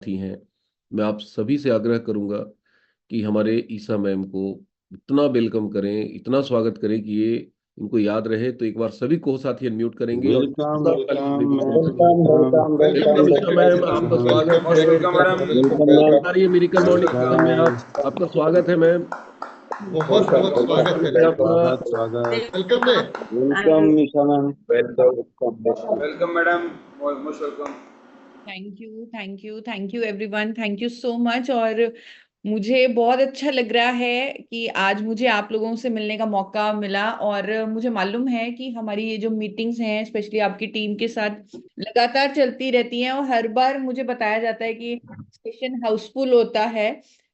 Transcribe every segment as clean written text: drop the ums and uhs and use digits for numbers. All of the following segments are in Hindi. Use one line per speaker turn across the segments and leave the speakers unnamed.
साथी हैं, मैं आप सभी से आग्रह करूंगा कि हमारे ईसा मैम को इतना वेलकम करें, इतना स्वागत करें कि ये इनको याद रहे। तो एक बार सभी को साथी अनम्यूट करेंगे और
वेलकम
जोरदार ताली से
वेलकम
उनको
मैम,
स्वागत
वेलकम वेलकम
करें।
वेलकम
वेलकम ईसा मैम,
वेलकम
आपका स्वागत
मोस्ट
है।
Welcome madam.
Welcome ma'am.
आ रही है मिरेकल मॉर्निंग किचन में,
वेलकम।
आप आपका स्वागत है मैम।
बहुत बहुत स्वागत है
है
जी।
आपका।
स्वागत स्वागत।
Welcome day.
Welcome Nisha ma'am. Welcome.
Welcome madam, most welcome.
Thank you everyone, thank you so much. और मुझे बहुत अच्छा लग रहा है कि आज मुझे आप लोगों से मिलने का मौका मिला। और मुझे मालूम है कि हमारी ये जो मीटिंग्स हैं, स्पेशली आपकी टीम के साथ लगातार चलती रहती हैं, और हर बार मुझे बताया जाता है कि सेशन हाउसफुल होता है,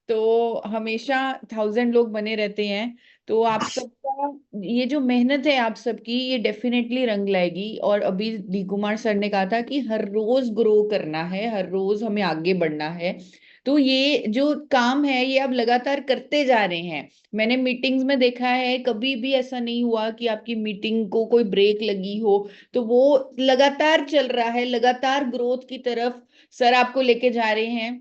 तो हमेशा 1000 लोग बने रहते हैं। तो आप सबका ये जो मेहनत है आप सबकी, ये डेफिनेटली रंग लाएगी। और अभी डी कुमार सर ने कहा था कि हर रोज ग्रो करना है, हर रोज हमें आगे बढ़ना है। तो ये जो काम है ये आप लगातार करते जा रहे हैं। मैंने मीटिंग्स में देखा है, कभी भी ऐसा नहीं हुआ कि आपकी मीटिंग को कोई ब्रेक लगी हो। तो वो लगातार चल रहा है, लगातार ग्रोथ की तरफ सर आपको लेके जा रहे हैं।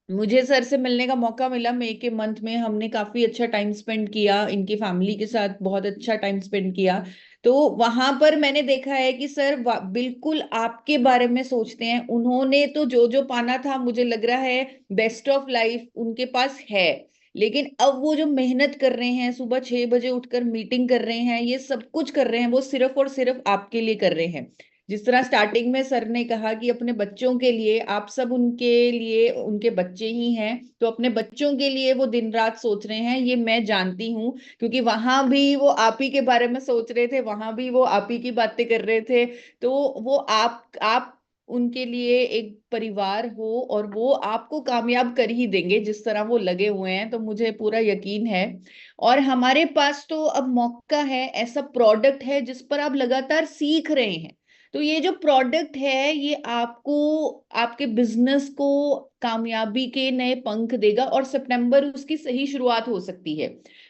मुझे सर से मिलने का मौका मिला मई के मंथ में, हमने काफी अच्छा टाइम स्पेंड किया, इनकी फैमिली के साथ बहुत अच्छा टाइम स्पेंड किया। तो वहां पर मैंने देखा है कि सर बिल्कुल आपके बारे में सोचते हैं। उन्होंने तो जो जो पाना था, मुझे लग रहा है बेस्ट ऑफ लाइफ उनके पास है। लेकिन अब वो जो मेहनत कर रहे हैं, सुबह 6 बजे उठकर मीटिंग कर रहे हैं, ये सब कुछ कर रहे हैं, वो सिर्फ और सिर्फ आपके लिए कर रहे हैं। जिस तरह स्टार्टिंग में सर ने कहा कि अपने बच्चों के लिए, आप सब उनके लिए उनके बच्चे ही हैं, तो अपने बच्चों के लिए वो दिन रात सोच रहे हैं, ये मैं जानती हूँ। क्योंकि वहां भी वो आप ही के बारे में सोच रहे थे, वहां भी वो आप ही की बातें कर रहे थे। तो वो आप उनके लिए एक परिवार हो, और वो आपको कामयाब कर ही देंगे जिस तरह वो लगे हुए हैं, तो मुझे पूरा यकीन है। और हमारे पास तो अब मौका है, ऐसा प्रोडक्ट है जिस पर आप लगातार सीख रहे हैं। तो ये जो प्रोडक्ट है ये आपको, आपके बिजनेस को कामयाबी के नए पंख देगा, और सितंबर उसकी सही शुरुआत हो सकती है।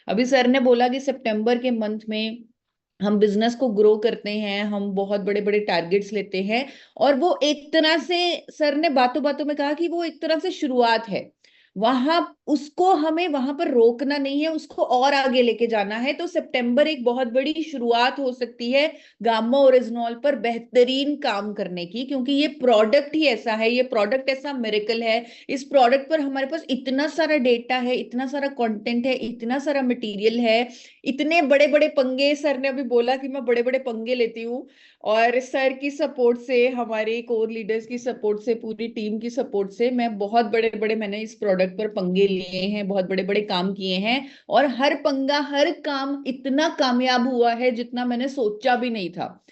अभी सर ने बोला कि सितंबर के मंथ में हम बिजनेस को ग्रो करते हैं, हम बहुत बड़े बड़े टारगेट्स लेते हैं। और वो एक तरह से, सर ने बातों बातों में कहा कि वो एक तरह से शुरुआत है। वहां उसको हमें वहां पर रोकना नहीं है, उसको और आगे लेके जाना है। तो सितंबर एक बहुत बड़ी शुरुआत हो सकती है गामा ओरिजिनॉल पर बेहतरीन काम करने की, क्योंकि ये प्रोडक्ट ही ऐसा है, ये प्रोडक्ट ऐसा मिरेकल है। इस प्रोडक्ट पर हमारे पास इतना सारा डेटा है, इतना सारा कंटेंट है, इतना सारा मटेरियल है, इतने बड़े बड़े पंगे। सर ने अभी बोला कि मैं बड़े बड़े पंगे लेती हूँ, और सर की सपोर्ट से, हमारे कोर लीडर्स की सपोर्ट से, पूरी टीम की सपोर्ट से, मैं बहुत बड़े बड़े, मैंने इस प्रोडक्ट पर पंगे लिए हैं, बहुत बड़े बड़े काम किए हैं। और हर पंगा, हर काम इतना कामयाब हुआ है जितना मैंने सोचा भी नहीं था।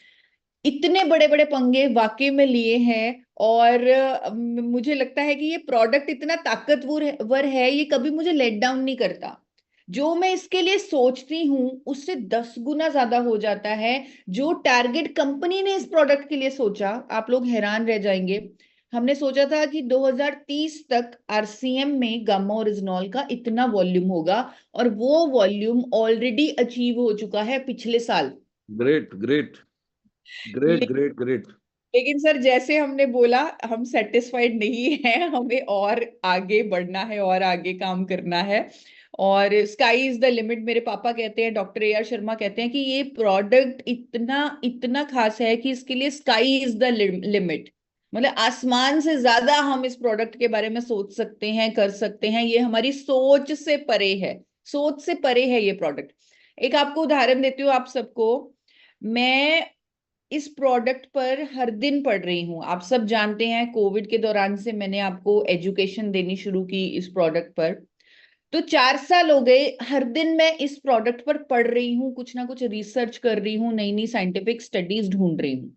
इतने बड़े बड़े पंगे वाकई में लिए हैं। और मुझे लगता है कि ये प्रोडक्ट इतना ताकतवर है, ये कभी मुझे लेट डाउन नहीं करता। जो मैं इसके लिए सोचती हूँ उससे 10 गुना ज्यादा हो जाता है। जो टारगेट कंपनी ने इस प्रोडक्ट के लिए सोचा, आप लोग हैरान रह जाएंगे। हमने सोचा था कि 2030 तक आरसीएम में गामा ओरिजिनॉल का इतना वॉल्यूम होगा, और वो वॉल्यूम ऑलरेडी अचीव हो चुका है पिछले साल।
Great great great great great.
लेकिन सर जैसे हमने बोला, हम सेटिस्फाइड नहीं हैं, हमें और आगे बढ़ना है और आगे काम करना है। और स्काई इज द लिमिट, मेरे पापा कहते हैं, डॉक्टर ए आर शर्मा कहते हैं कि ये प्रोडक्ट इतना इतना खास है कि इसके लिए स्काई इज द लिमिट। मतलब आसमान से ज्यादा हम इस प्रोडक्ट के बारे में सोच सकते हैं, कर सकते हैं। ये हमारी सोच से परे है, सोच से परे है ये प्रोडक्ट। एक आपको उदाहरण देती हूँ आप सबको। मैं इस प्रोडक्ट पर हर दिन पढ़ रही हूँ। आप सब जानते हैं कोविड के दौरान से मैंने आपको एजुकेशन देनी शुरू की इस प्रोडक्ट पर। तो 4 साल हो गए, हर दिन मैं इस प्रोडक्ट पर पढ़ रही हूँ, कुछ ना कुछ रिसर्च कर रही हूँ, नई नई साइंटिफिक स्टडीज ढूंढ रही हूँ।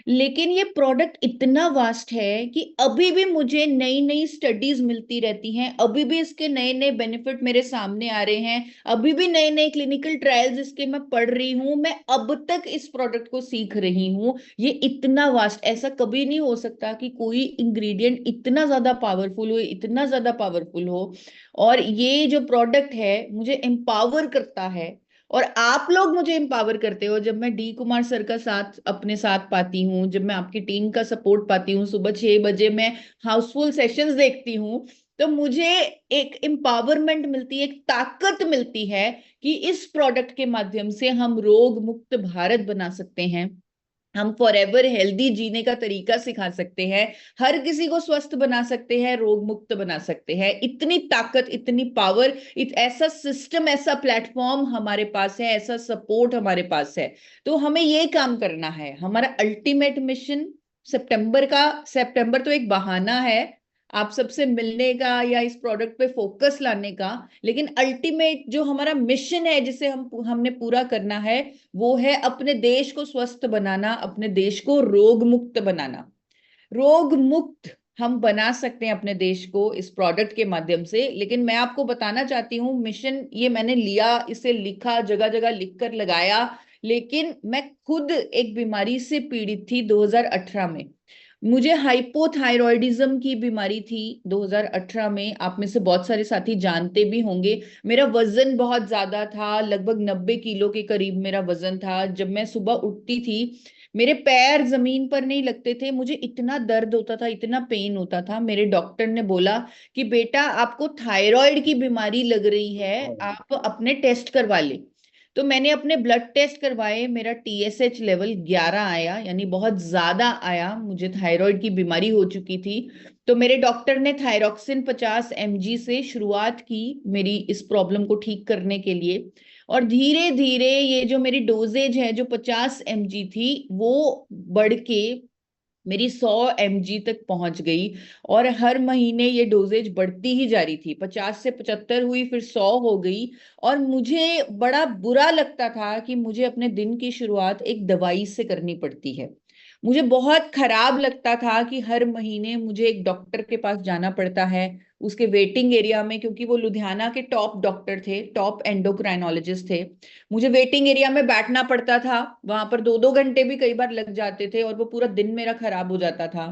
लेकिन ये प्रोडक्ट इतना वास्ट है कि अभी भी मुझे नई नई स्टडीज मिलती रहती हैं, अभी भी इसके नए नए बेनिफिट मेरे सामने आ रहे हैं, अभी भी नए नए क्लिनिकल ट्रायल्स इसके मैं पढ़ रही हूँ, मैं अब तक इस प्रोडक्ट को सीख रही हूँ। ये इतना वास्ट, ऐसा कभी नहीं हो सकता कि कोई इंग्रेडिएंट इतना ज्यादा पावरफुल हो, इतना ज्यादा पावरफुल हो। और ये जो प्रोडक्ट है मुझे एम्पावर करता है, और आप लोग मुझे एम्पावर करते हो। जब मैं डी कुमार सर का साथ अपने साथ पाती हूँ, जब मैं आपकी टीम का सपोर्ट पाती हूँ, सुबह 6 बजे मैं हाउसफुल सेशंस देखती हूँ, तो मुझे एक एम्पावरमेंट मिलती है, एक ताकत मिलती है कि इस प्रोडक्ट के माध्यम से हम रोग मुक्त भारत बना सकते हैं, हम फॉरएवर हेल्दी जीने का तरीका सिखा सकते हैं, हर किसी को स्वस्थ बना सकते हैं, रोग मुक्त बना सकते हैं। इतनी ताकत, इतनी पावर, ऐसा सिस्टम, ऐसा प्लेटफॉर्म हमारे पास है, ऐसा सपोर्ट हमारे पास है। तो हमें ये काम करना है। हमारा अल्टीमेट मिशन सितंबर तो एक बहाना है आप सबसे मिलने का या इस प्रोडक्ट पे फोकस लाने का, लेकिन अल्टीमेट जो हमारा मिशन है जिसे हमने पूरा करना है, वो है अपने देश को स्वस्थ बनाना, अपने देश को रोग मुक्त बनाना। रोग मुक्त हम बना सकते हैं अपने देश को इस प्रोडक्ट के माध्यम से। लेकिन मैं आपको बताना चाहती हूँ, मिशन ये मैंने लिया, इसे लिखा, जगह जगह लिख कर लगाया, लेकिन मैं खुद एक बीमारी से पीड़ित थी 2018 में। मुझे हाइपोथायरॉयडिज्म की बीमारी थी 2018 में। आप में से बहुत सारे साथी जानते भी होंगे। मेरा वजन बहुत ज्यादा था, लगभग 90 किलो के करीब मेरा वजन था। जब मैं सुबह उठती थी, मेरे पैर जमीन पर नहीं लगते थे, मुझे इतना दर्द होता था, इतना पेन होता था। मेरे डॉक्टर ने बोला कि बेटा आपको थायराइड की बीमारी लग रही है, आप अपने टेस्ट करवा ले। तो मैंने अपने ब्लड टेस्ट करवाए, मेरा TSH लेवल 11 आया, यानी बहुत ज्यादा आया, मुझे थायराइड की बीमारी हो चुकी थी। तो मेरे डॉक्टर ने थायरॉक्सिन 50 mg से शुरुआत की मेरी इस प्रॉब्लम को ठीक करने के लिए। और धीरे धीरे ये जो मेरी डोजेज है, जो 50 mg थी, वो बढ़ के मेरी 100 mg तक पहुंच गई। और हर महीने ये डोजेज बढ़ती ही जा रही थी, 50 से 75 हुई, फिर 100 हो गई। और मुझे बड़ा बुरा लगता था कि मुझे अपने दिन की शुरुआत एक दवाई से करनी पड़ती है। मुझे बहुत खराब लगता था कि हर महीने मुझे एक डॉक्टर के पास जाना पड़ता है, उसके वेटिंग एरिया में, क्योंकि वो लुधियाना के टॉप डॉक्टर थे, टॉप एंडोक्राइनोलॉजिस्ट थे। मुझे वेटिंग एरिया में बैठना पड़ता था, वहां पर 2-2 घंटे भी कई बार लग जाते थे, और वो पूरा दिन मेरा खराब हो जाता था।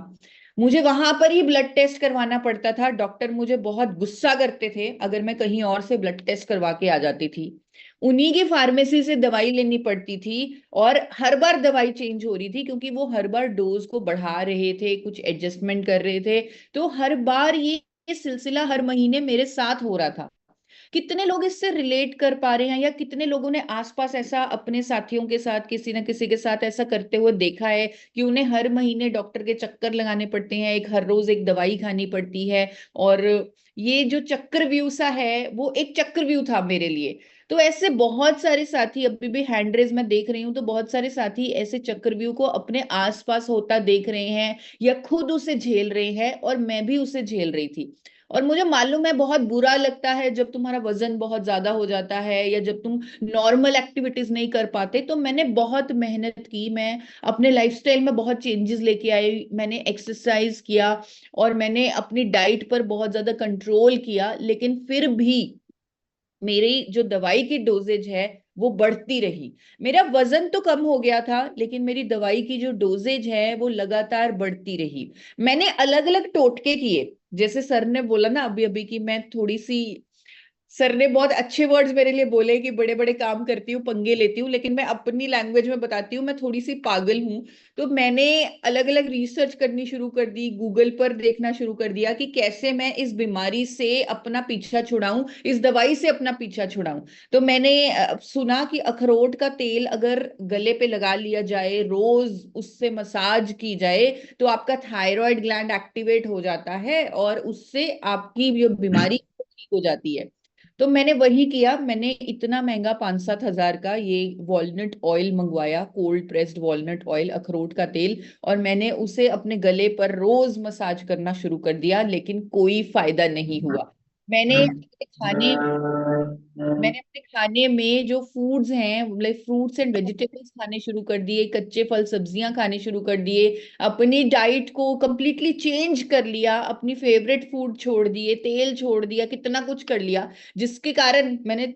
मुझे वहां पर ही ब्लड टेस्ट करवाना पड़ता था। डॉक्टर मुझे बहुत गुस्सा करते थे अगर मैं कहीं और से ब्लड टेस्ट करवा के आ जाती थी। उन्हीं की फार्मेसी से दवाई लेनी पड़ती थी, और हर बार दवाई चेंज हो रही थी, क्योंकि वो हर बार डोज को बढ़ा रहे थे, कुछ एडजस्टमेंट कर रहे थे। तो हर बार ये सिलसिला हर महीने मेरे साथ हो रहा था। कितने लोग इससे रिलेट कर पा रहे हैं, या कितने लोगों ने आसपास ऐसा अपने साथियों के साथ, किसी ना किसी के साथ ऐसा करते हुए देखा है कि उन्हें हर महीने डॉक्टर के चक्कर लगाने पड़ते हैं, एक हर रोज एक दवाई खानी पड़ती है। और ये जो चक्रव्यूह सा है, वो एक चक्रव्यूह था मेरे लिए। तो ऐसे बहुत सारे साथी, अभी भी हैंड रेज मैं देख रही हूँ, तो बहुत सारे साथी ऐसे चक्रव्यूह को अपने आसपास होता देख रहे हैं, या खुद उसे झेल रहे हैं, और मैं भी उसे झेल रही थी। और मुझे मालूम है बहुत बुरा लगता है जब तुम्हारा वजन बहुत ज्यादा हो जाता है, या जब तुम नॉर्मल एक्टिविटीज नहीं कर पाते। तो मैंने बहुत मेहनत की, मैं अपने लाइफस्टाइल में बहुत चेंजेस लेके आई, मैंने एक्सरसाइज किया, और मैंने अपनी डाइट पर बहुत ज्यादा कंट्रोल किया। लेकिन फिर भी मेरी जो दवाई की डोजेज है वो बढ़ती रही। मेरा वजन तो कम हो गया था, लेकिन मेरी दवाई की जो डोजेज है वो लगातार बढ़ती रही। मैंने अलग अलग टोटके किए, जैसे सर ने बोला ना अभी अभी कि मैं थोड़ी सी, सर ने बहुत अच्छे वर्ड्स मेरे लिए बोले कि बड़े बड़े काम करती हूँ, पंगे लेती हूँ, लेकिन मैं अपनी लैंग्वेज में बताती हूँ, मैं थोड़ी सी पागल हूँ। तो मैंने अलग अलग रिसर्च करनी शुरू कर दी, गूगल पर देखना शुरू कर दिया कि कैसे मैं इस बीमारी से अपना पीछा छुड़ाऊं, इस दवाई से अपना पीछा छुड़ाऊं। तो मैंने सुना कि अखरोट का तेल अगर गले पे लगा लिया जाए, रोज उससे मसाज की जाए, तो आपका थायराइड ग्लैंड एक्टिवेट हो जाता है, और उससे आपकी जो बीमारी ठीक हो जाती है। तो मैंने वही किया। मैंने इतना महंगा 5-7 हजार का ये वॉलनट ऑयल मंगवाया, कोल्ड प्रेस्ड वॉलनट ऑयल, अखरोट का तेल, और मैंने उसे अपने गले पर रोज मसाज करना शुरू कर दिया, लेकिन कोई फायदा नहीं हुआ। मैंने अपने खाने मैंने अपने खाने में जो फूड्स हैं, लाइक फ्रूट्स एंड वेजिटेबल्स खाने शुरू कर दिए, कच्चे फल सब्जियां खाने शुरू कर दिए, अपनी डाइट को कंप्लीटली चेंज कर लिया, अपनी फेवरेट फूड छोड़ दिए, तेल छोड़ दिया, कितना कुछ कर लिया। जिसके कारण मैंने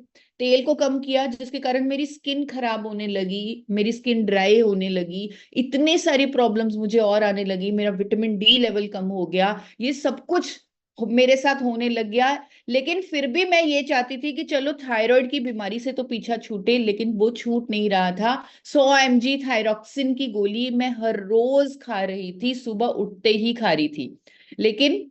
तेल को कम किया, जिसके कारण मेरी स्किन खराब होने लगी, मेरी स्किन ड्राई होने लगी, इतने सारी प्रॉब्लम्स मुझे और आने लगी, मेरा विटामिन D लेवल कम हो गया। ये सब कुछ मेरे साथ होने लग गया। लेकिन फिर भी मैं ये चाहती थी कि चलो थायराइड की बीमारी से तो पीछा छूटे, लेकिन वो छूट नहीं रहा था। 100 mg थायरॉक्सिन की गोली मैं हर रोज खा रही थी, सुबह उठते ही खा रही थी। लेकिन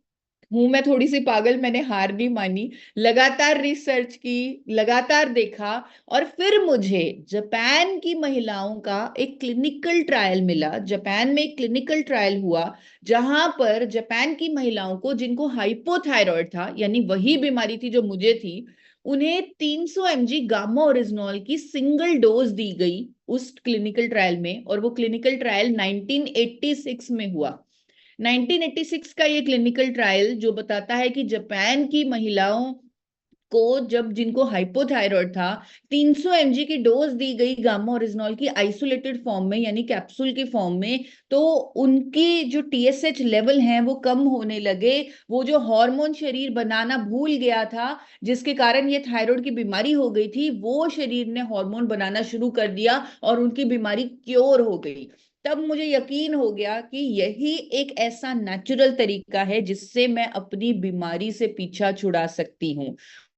हूं मैं थोड़ी सी पागल, मैंने हार नहीं मानी, लगातार रिसर्च की, लगातार देखा। और फिर मुझे जापान की महिलाओं का एक क्लिनिकल ट्रायल मिला। जापान में एक क्लिनिकल ट्रायल हुआ जहां पर जापान की महिलाओं को जिनको हाइपोथायरॉयड था, यानी वही बीमारी थी जो मुझे थी, उन्हें 300 mg गामा ओरिजिनॉल की सिंगल डोज दी गई उस क्लिनिकल ट्रायल में। और वो क्लिनिकल ट्रायल 1986 में हुआ। 1986 का ये क्लिनिकल ट्रायल जो बताता है कि जापान की महिलाओं को, जब जिनको हाइपोथायरॉयड था, 300 mg की डोज दी गई गामा ओरिजिनॉल की आइसोलेटेड फॉर्म में, यानी कैप्सूल की फॉर्म में, तो उनकी जो TSH लेवल हैं वो कम होने लगे। वो जो हार्मोन शरीर बनाना भूल गया था, जिसके कारण ये थायराइड की बीमारी हो गई थी, वो शरीर ने हार्मोन बनाना शुरू कर दिया और उनकी बीमारी क्योर हो गई। तब मुझे यकीन हो गया कि यही एक ऐसा नेचुरल तरीका है जिससे मैं अपनी बीमारी से पीछा छुड़ा सकती हूँ।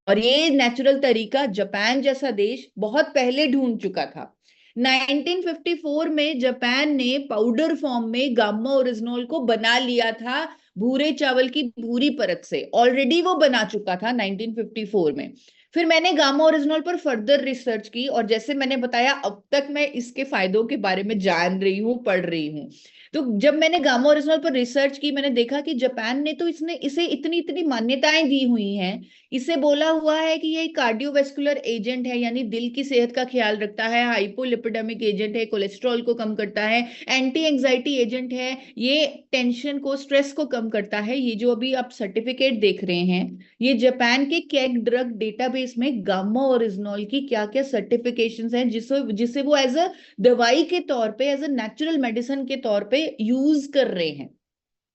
और ये नेचुरल तरीका जापान जैसा देश बहुत पहले ढूंढ चुका था। 1954 में जापान ने पाउडर फॉर्म में गामा ओरिजिनॉल को बना लिया था, भूरे चावल की भूरी परत से ऑलरेडी वो बना चुका था 1954 में। फिर मैंने गामा ओरिजिनॉल पर फर्दर रिसर्च की, और जैसे मैंने बताया अब तक मैं इसके फायदों के बारे में जान रही हूँ, पढ़ रही हूँ। तो जब मैंने गामा ओरिजिनॉल पर रिसर्च की, मैंने देखा कि जापान ने तो इसे इतनी इतनी मान्यताएं दी हुई हैं। इसे बोला हुआ है कि ये कार्डियोवैस्कुलर एजेंट है, यानी दिल की सेहत का ख्याल रखता है, हाइपोलिपिडेमिक एजेंट है, कोलेस्ट्रॉल को कम करता है, एंटी एंजाइटी एजेंट है, ये टेंशन को, स्ट्रेस को कम करता है। ये जो अभी आप सर्टिफिकेट देख रहे हैं, ये जापान के केग ड्रग डेटाबेस में गामा ओरिजिनॉल की क्या क्या सर्टिफिकेशंस हैं, जिसे जिसे वो एज अ दवाई के तौर पे, एज अ नेचुरल मेडिसिन के तौर पे यूज कर रहे हैं।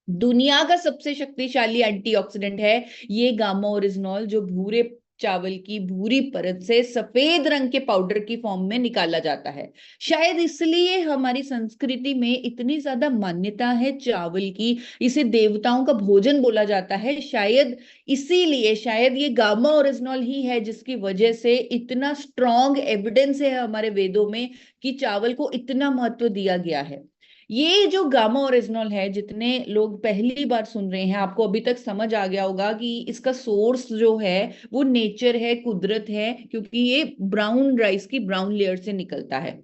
दुनिया का सबसे शक्तिशाली एंटीऑक्सीडेंट है ये गामा ओरिजिनॉल, जो भूरे चावल की भूरी परत से सफेद रंग के पाउडर की फॉर्म में निकाला जाता है। शायद इसलिए हमारी संस्कृति में इतनी ज्यादा मान्यता है चावल की, इसे देवताओं का भोजन बोला जाता है। शायद इसीलिए, शायद ये गामा ओरिजिनॉल ही है जिसकी वजह से इतना स्ट्रॉन्ग एविडेंस है हमारे वेदों में कि चावल को इतना महत्व दिया गया है। ये जो गामा ओरिजिनॉल है, जितने लोग पहली बार सुन रहे हैं, आपको अभी तक समझ आ गया होगा कि इसका सोर्स जो है वो नेचर है, कुदरत है, क्योंकि ये ब्राउन राइस की ब्राउन लेयर से निकलता है।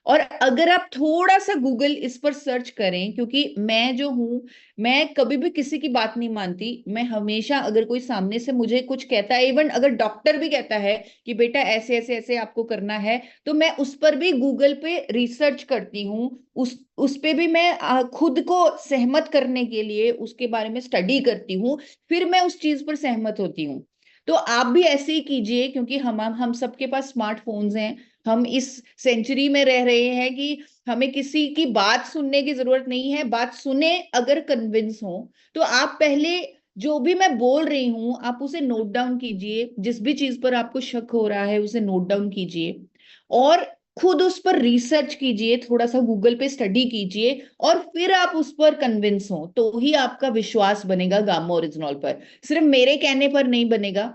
और अगर आप थोड़ा सा गूगल इस पर सर्च करें, क्योंकि मैं जो हूं, मैं कभी भी किसी की बात नहीं मानती। मैं हमेशा, अगर कोई सामने से मुझे कुछ कहता है, इवन अगर डॉक्टर भी कहता है कि बेटा ऐसे ऐसे ऐसे आपको करना है, तो मैं उस पर भी गूगल पे रिसर्च करती हूँ। उस पे भी मैं खुद को सहमत करने के लिए उसके बारे में स्टडी करती हूँ, फिर मैं उस चीज पर सहमत होती हूँ। तो आप भी ऐसे ही कीजिए, क्योंकि हम सबके पास स्मार्टफोन्स हैं। हम इस सेंचुरी में रह रहे हैं कि हमें किसी की बात सुनने की जरूरत नहीं है। बात सुने अगर कन्विंस हो, तो आप पहले जो भी मैं बोल रही हूं आप उसे नोट डाउन कीजिए। जिस भी चीज पर आपको शक हो रहा है उसे नोट डाउन कीजिए, और खुद उस पर रिसर्च कीजिए, थोड़ा सा गूगल पे स्टडी कीजिए, और फिर आप उस पर कन्विंस हो तो ही आपका विश्वास बनेगा गामा ओरिजिनॉल पर। सिर्फ मेरे कहने पर नहीं बनेगा,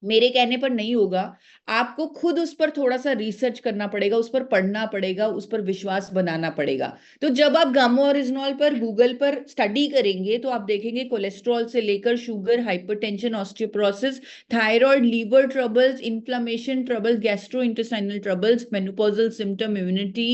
मेरे कहने पर नहीं होगा। आपको खुद उस पर थोड़ा सा रिसर्च करना पड़ेगा, उस पर पढ़ना पड़ेगा, उस पर विश्वास बनाना पड़ेगा। तो जब आप गामा ओरिजिनॉल पर गूगल पर स्टडी करेंगे तो आप देखेंगे कोलेस्ट्रॉल से लेकर sugar, hypertension, osteoporosis, thyroid, liver troubles, inflammation trouble, gastrointestinal troubles, menopausal symptom, immunity,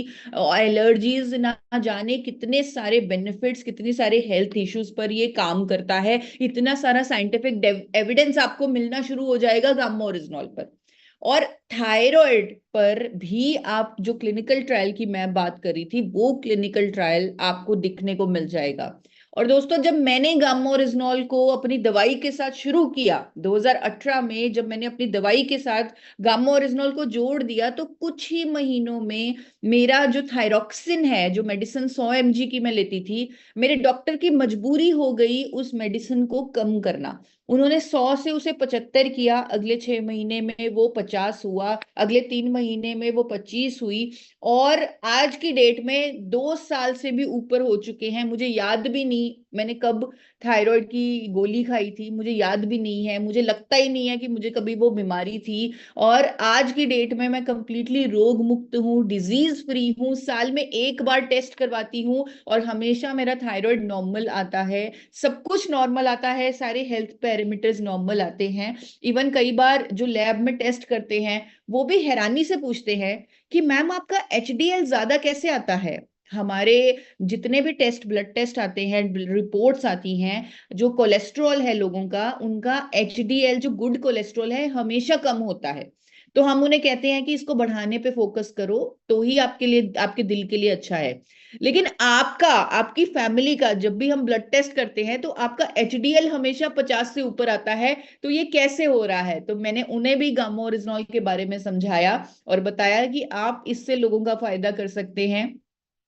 allergies, ना जाने कितने सारे बेनिफिट्स, कितने सारे हेल्थ इश्यूज पर ये काम करता है। इतना सारा साइंटिफिक एविडेंस आपको मिलना शुरू हो जाएगा गामा ओरिजिनॉल पर। और थायराइड पर भी आप जो क्लिनिकल ट्रायल की मैं बात करी थी, वो क्लिनिकल ट्रायल आपको दिखने को मिल जाएगा। और दोस्तों, जब मैंने गामा ओरिजिनॉल को अपनी दवाई के साथ शुरू किया 2018 में, जब मैंने अपनी दवाई के साथ गामा ओरिजिनॉल को जोड़ दिया, तो कुछ ही महीनों में मेरा जो थायरॉक्सिन है, जो मेडिसिन 100 mg की मैं लेती थी, मेरे डॉक्टर की मजबूरी हो गई उस मेडिसिन को कम करना। उन्होंने 100 से उसे 75 किया। अगले 6 महीने में वो 50 हुआ, अगले 3 महीने में वो 25 हुई, और आज की डेट में 2 साल से भी ऊपर हो चुके हैं। मुझे याद भी नहीं नहीं, मैंने कब थायराइड की गोली खाई थी मुझे याद भी नहीं है, मुझे लगता ही नहीं है कि मुझे कभी वो बीमारी थी। और आज की डेट में मैं कंप्लीटली रोग मुक्त हूँ, डिजीज फ्री हूँ, साल में एक बार टेस्ट करवाती हूँ और हमेशा मेरा थायराइड नॉर्मल आता है, सब कुछ नॉर्मल आता है, सारे हेल्थ पैरामीटर्स नॉर्मल आते हैं। इवन कई बार जो लैब में टेस्ट करते हैं वो भी हैरानी से पूछते हैं कि मैम आपका HDL ज्यादा कैसे आता है। हमारे जितने भी टेस्ट, ब्लड टेस्ट आते हैं, रिपोर्ट्स आती हैं, जो कोलेस्ट्रॉल है लोगों का, उनका HDL जो गुड कोलेस्ट्रॉल है हमेशा कम होता है। तो हम उन्हें कहते हैं कि इसको बढ़ाने पे फोकस करो तो ही आपके लिए, आपके दिल के लिए अच्छा है। लेकिन आपका, आपकी फैमिली का जब भी हम ब्लड टेस्ट करते हैं तो आपका HDL हमेशा 50 से ऊपर आता है। तो ये कैसे हो रहा है? तो मैंने उन्हें भी गामा ओरिजिनॉल के बारे में समझाया और बताया कि आप इससे लोगों का फायदा कर सकते हैं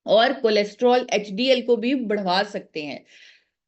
और कोलेस्ट्रॉल HDL को भी बढ़वा सकते हैं।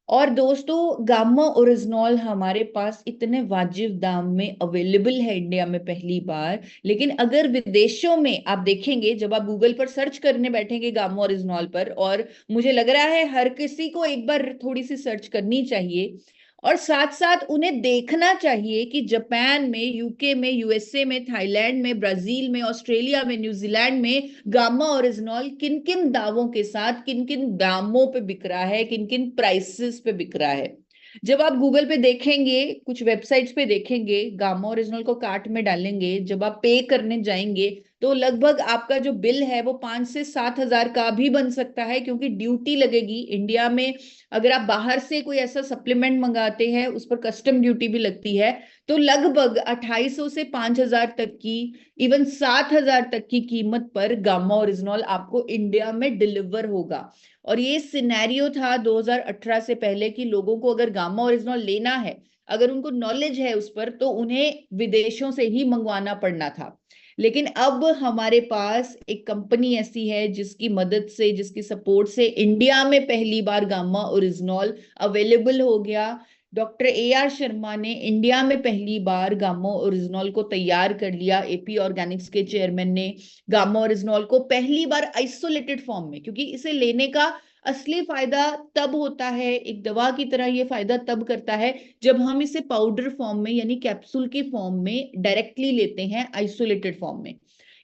और दोस्तों गामा ओरिजिनॉल हमारे पास इतने वाजिब दाम में अवेलेबल है इंडिया में पहली बार। लेकिन अगर विदेशों में आप देखेंगे, जब आप गूगल पर सर्च करने बैठेंगे गामा ओरिजिनॉल पर, और मुझे लग रहा है हर किसी को एक बार थोड़ी सी सर्च करनी चाहिए और साथ साथ उन्हें देखना चाहिए कि जापान में, यूके में, USA में, थाईलैंड में, ब्राजील में, ऑस्ट्रेलिया में, न्यूजीलैंड में गामा ओरिजिनॉल किन किन दावों के साथ, किन किन दामों पे बिक रहा है, किन किन प्राइसेस पे बिक रहा है। जब आप गूगल पे देखेंगे, कुछ वेबसाइट्स पे देखेंगे, गामा ओरिजिनल को कार्ट में डालेंगे, जब आप पे करने जाएंगे तो लगभग आपका जो बिल है वो 5 से 7 हजार का भी बन सकता है, क्योंकि ड्यूटी लगेगी इंडिया में। अगर आप बाहर से कोई ऐसा सप्लीमेंट मंगाते हैं उस पर कस्टम ड्यूटी भी लगती है। तो लगभग 2800 से 5000 तक की, इवन 7000 तक की कीमत पर गामा ओरिजिनॉल आपको इंडिया में डिलीवर होगा। और ये सिनेरियो था 2018 से पहले कि लोगों को अगर गामा ओरिजिनॉल लेना है, अगर उनको नॉलेज है उस पर, तो उन्हें विदेशों से ही मंगवाना पड़ना था। लेकिन अब हमारे पास एक कंपनी ऐसी है जिसकी मदद से, जिसकी सपोर्ट से इंडिया में पहली बार गामा ओरिजिनॉल अवेलेबल हो गया। डॉक्टर AR शर्मा ने इंडिया में पहली बार गामा ओरिजिनॉल को तैयार कर लिया। AP ऑर्गेनिक्स के चेयरमैन ने गामा ओरिजिनॉल को पहली बार आइसोलेटेड फॉर्म में, क्योंकि इसे लेने का असली फायदा तब होता है, एक दवा की तरह ये फायदा तब करता है जब हम इसे पाउडर फॉर्म में यानी कैप्सूल के फॉर्म में डायरेक्टली लेते हैं, आइसोलेटेड फॉर्म में।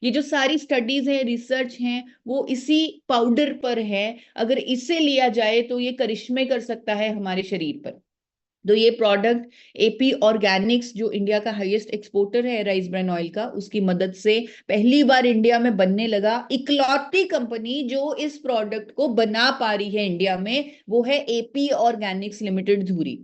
ये जो सारी स्टडीज हैं, रिसर्च हैं, वो इसी पाउडर पर है। अगर इसे लिया जाए तो ये करिश्मे कर सकता है हमारे शरीर पर। तो ये प्रोडक्ट AP ऑर्गेनिक्स, जो इंडिया का हाईएस्ट एक्सपोर्टर है राइस ब्रान ऑयल का, उसकी मदद से पहली बार इंडिया में बनने लगा। इकलौती कंपनी जो इस प्रोडक्ट को बना पा रही है इंडिया में वो है AP ऑर्गेनिक्स लिमिटेड धुरी।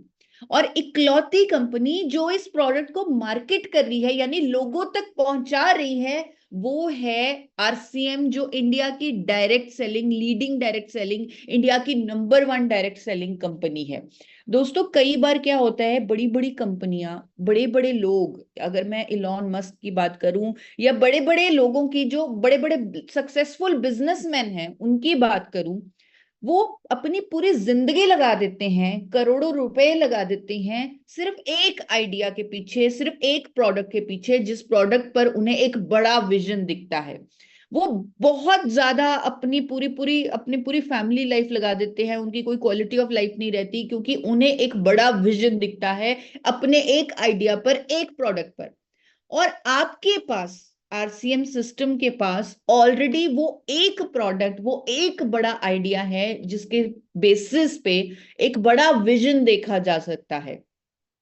और इकलौती कंपनी जो इस प्रोडक्ट को मार्केट कर रही है यानी लोगों तक पहुंचा रही है वो है RCM, जो इंडिया की direct selling, leading direct selling, India की नंबर 1 डायरेक्ट सेलिंग कंपनी है। दोस्तों कई बार क्या होता है, बड़ी बड़ी कंपनियां, बड़े बड़े लोग, अगर मैं इलॉन मस्क की बात करूं या बड़े बड़े लोगों की, जो बड़े बड़े सक्सेसफुल बिजनेसमैन हैं उनकी बात करूं, वो अपनी पूरी जिंदगी लगा देते हैं, करोड़ों रुपए लगा देते हैं सिर्फ एक आइडिया के पीछे, सिर्फ एक प्रोडक्ट के पीछे, जिस प्रोडक्ट पर उन्हें एक बड़ा विजन दिखता है। वो बहुत ज्यादा अपनी पूरी फैमिली लाइफ लगा देते हैं, उनकी कोई क्वालिटी ऑफ लाइफ नहीं रहती, क्योंकि उन्हें एक बड़ा विजन दिखता है अपने एक आइडिया पर, एक प्रोडक्ट पर। और आपके पास, RCM सिस्टम के पास ऑलरेडी वो एक प्रोडक्ट, वो एक बड़ा आइडिया है जिसके बेसिस पे एक बड़ा विजन देखा जा सकता है।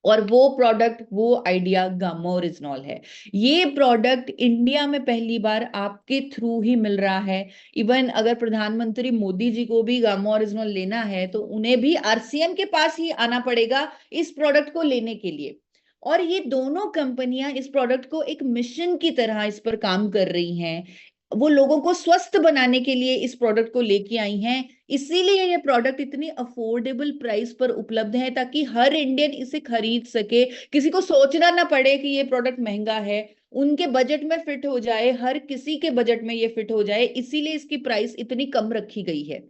और वो प्रोडक्ट, वो आइडिया गामा ओरिजिनॉल है। ये प्रोडक्ट इंडिया में पहली बार आपके थ्रू ही मिल रहा है। इवन अगर प्रधानमंत्री मोदी जी को भी गामा ओरिजिनॉल लेना है तो उन्हें भी RCM के पास ही आना पड़ेगा इस प्रोडक्ट को लेने के लिए। और ये दोनों कंपनियां इस प्रोडक्ट को एक मिशन की तरह इस पर काम कर रही हैं। वो लोगों को स्वस्थ बनाने के लिए इस प्रोडक्ट को लेके आई हैं, इसीलिए ये प्रोडक्ट इतनी अफोर्डेबल प्राइस पर उपलब्ध है ताकि हर इंडियन इसे खरीद सके। किसी को सोचना ना पड़े कि ये प्रोडक्ट महंगा है, उनके बजट में फिट हो जाए, हर किसी के बजट में ये फिट हो जाए, इसीलिए इसकी प्राइस इतनी कम रखी गई है।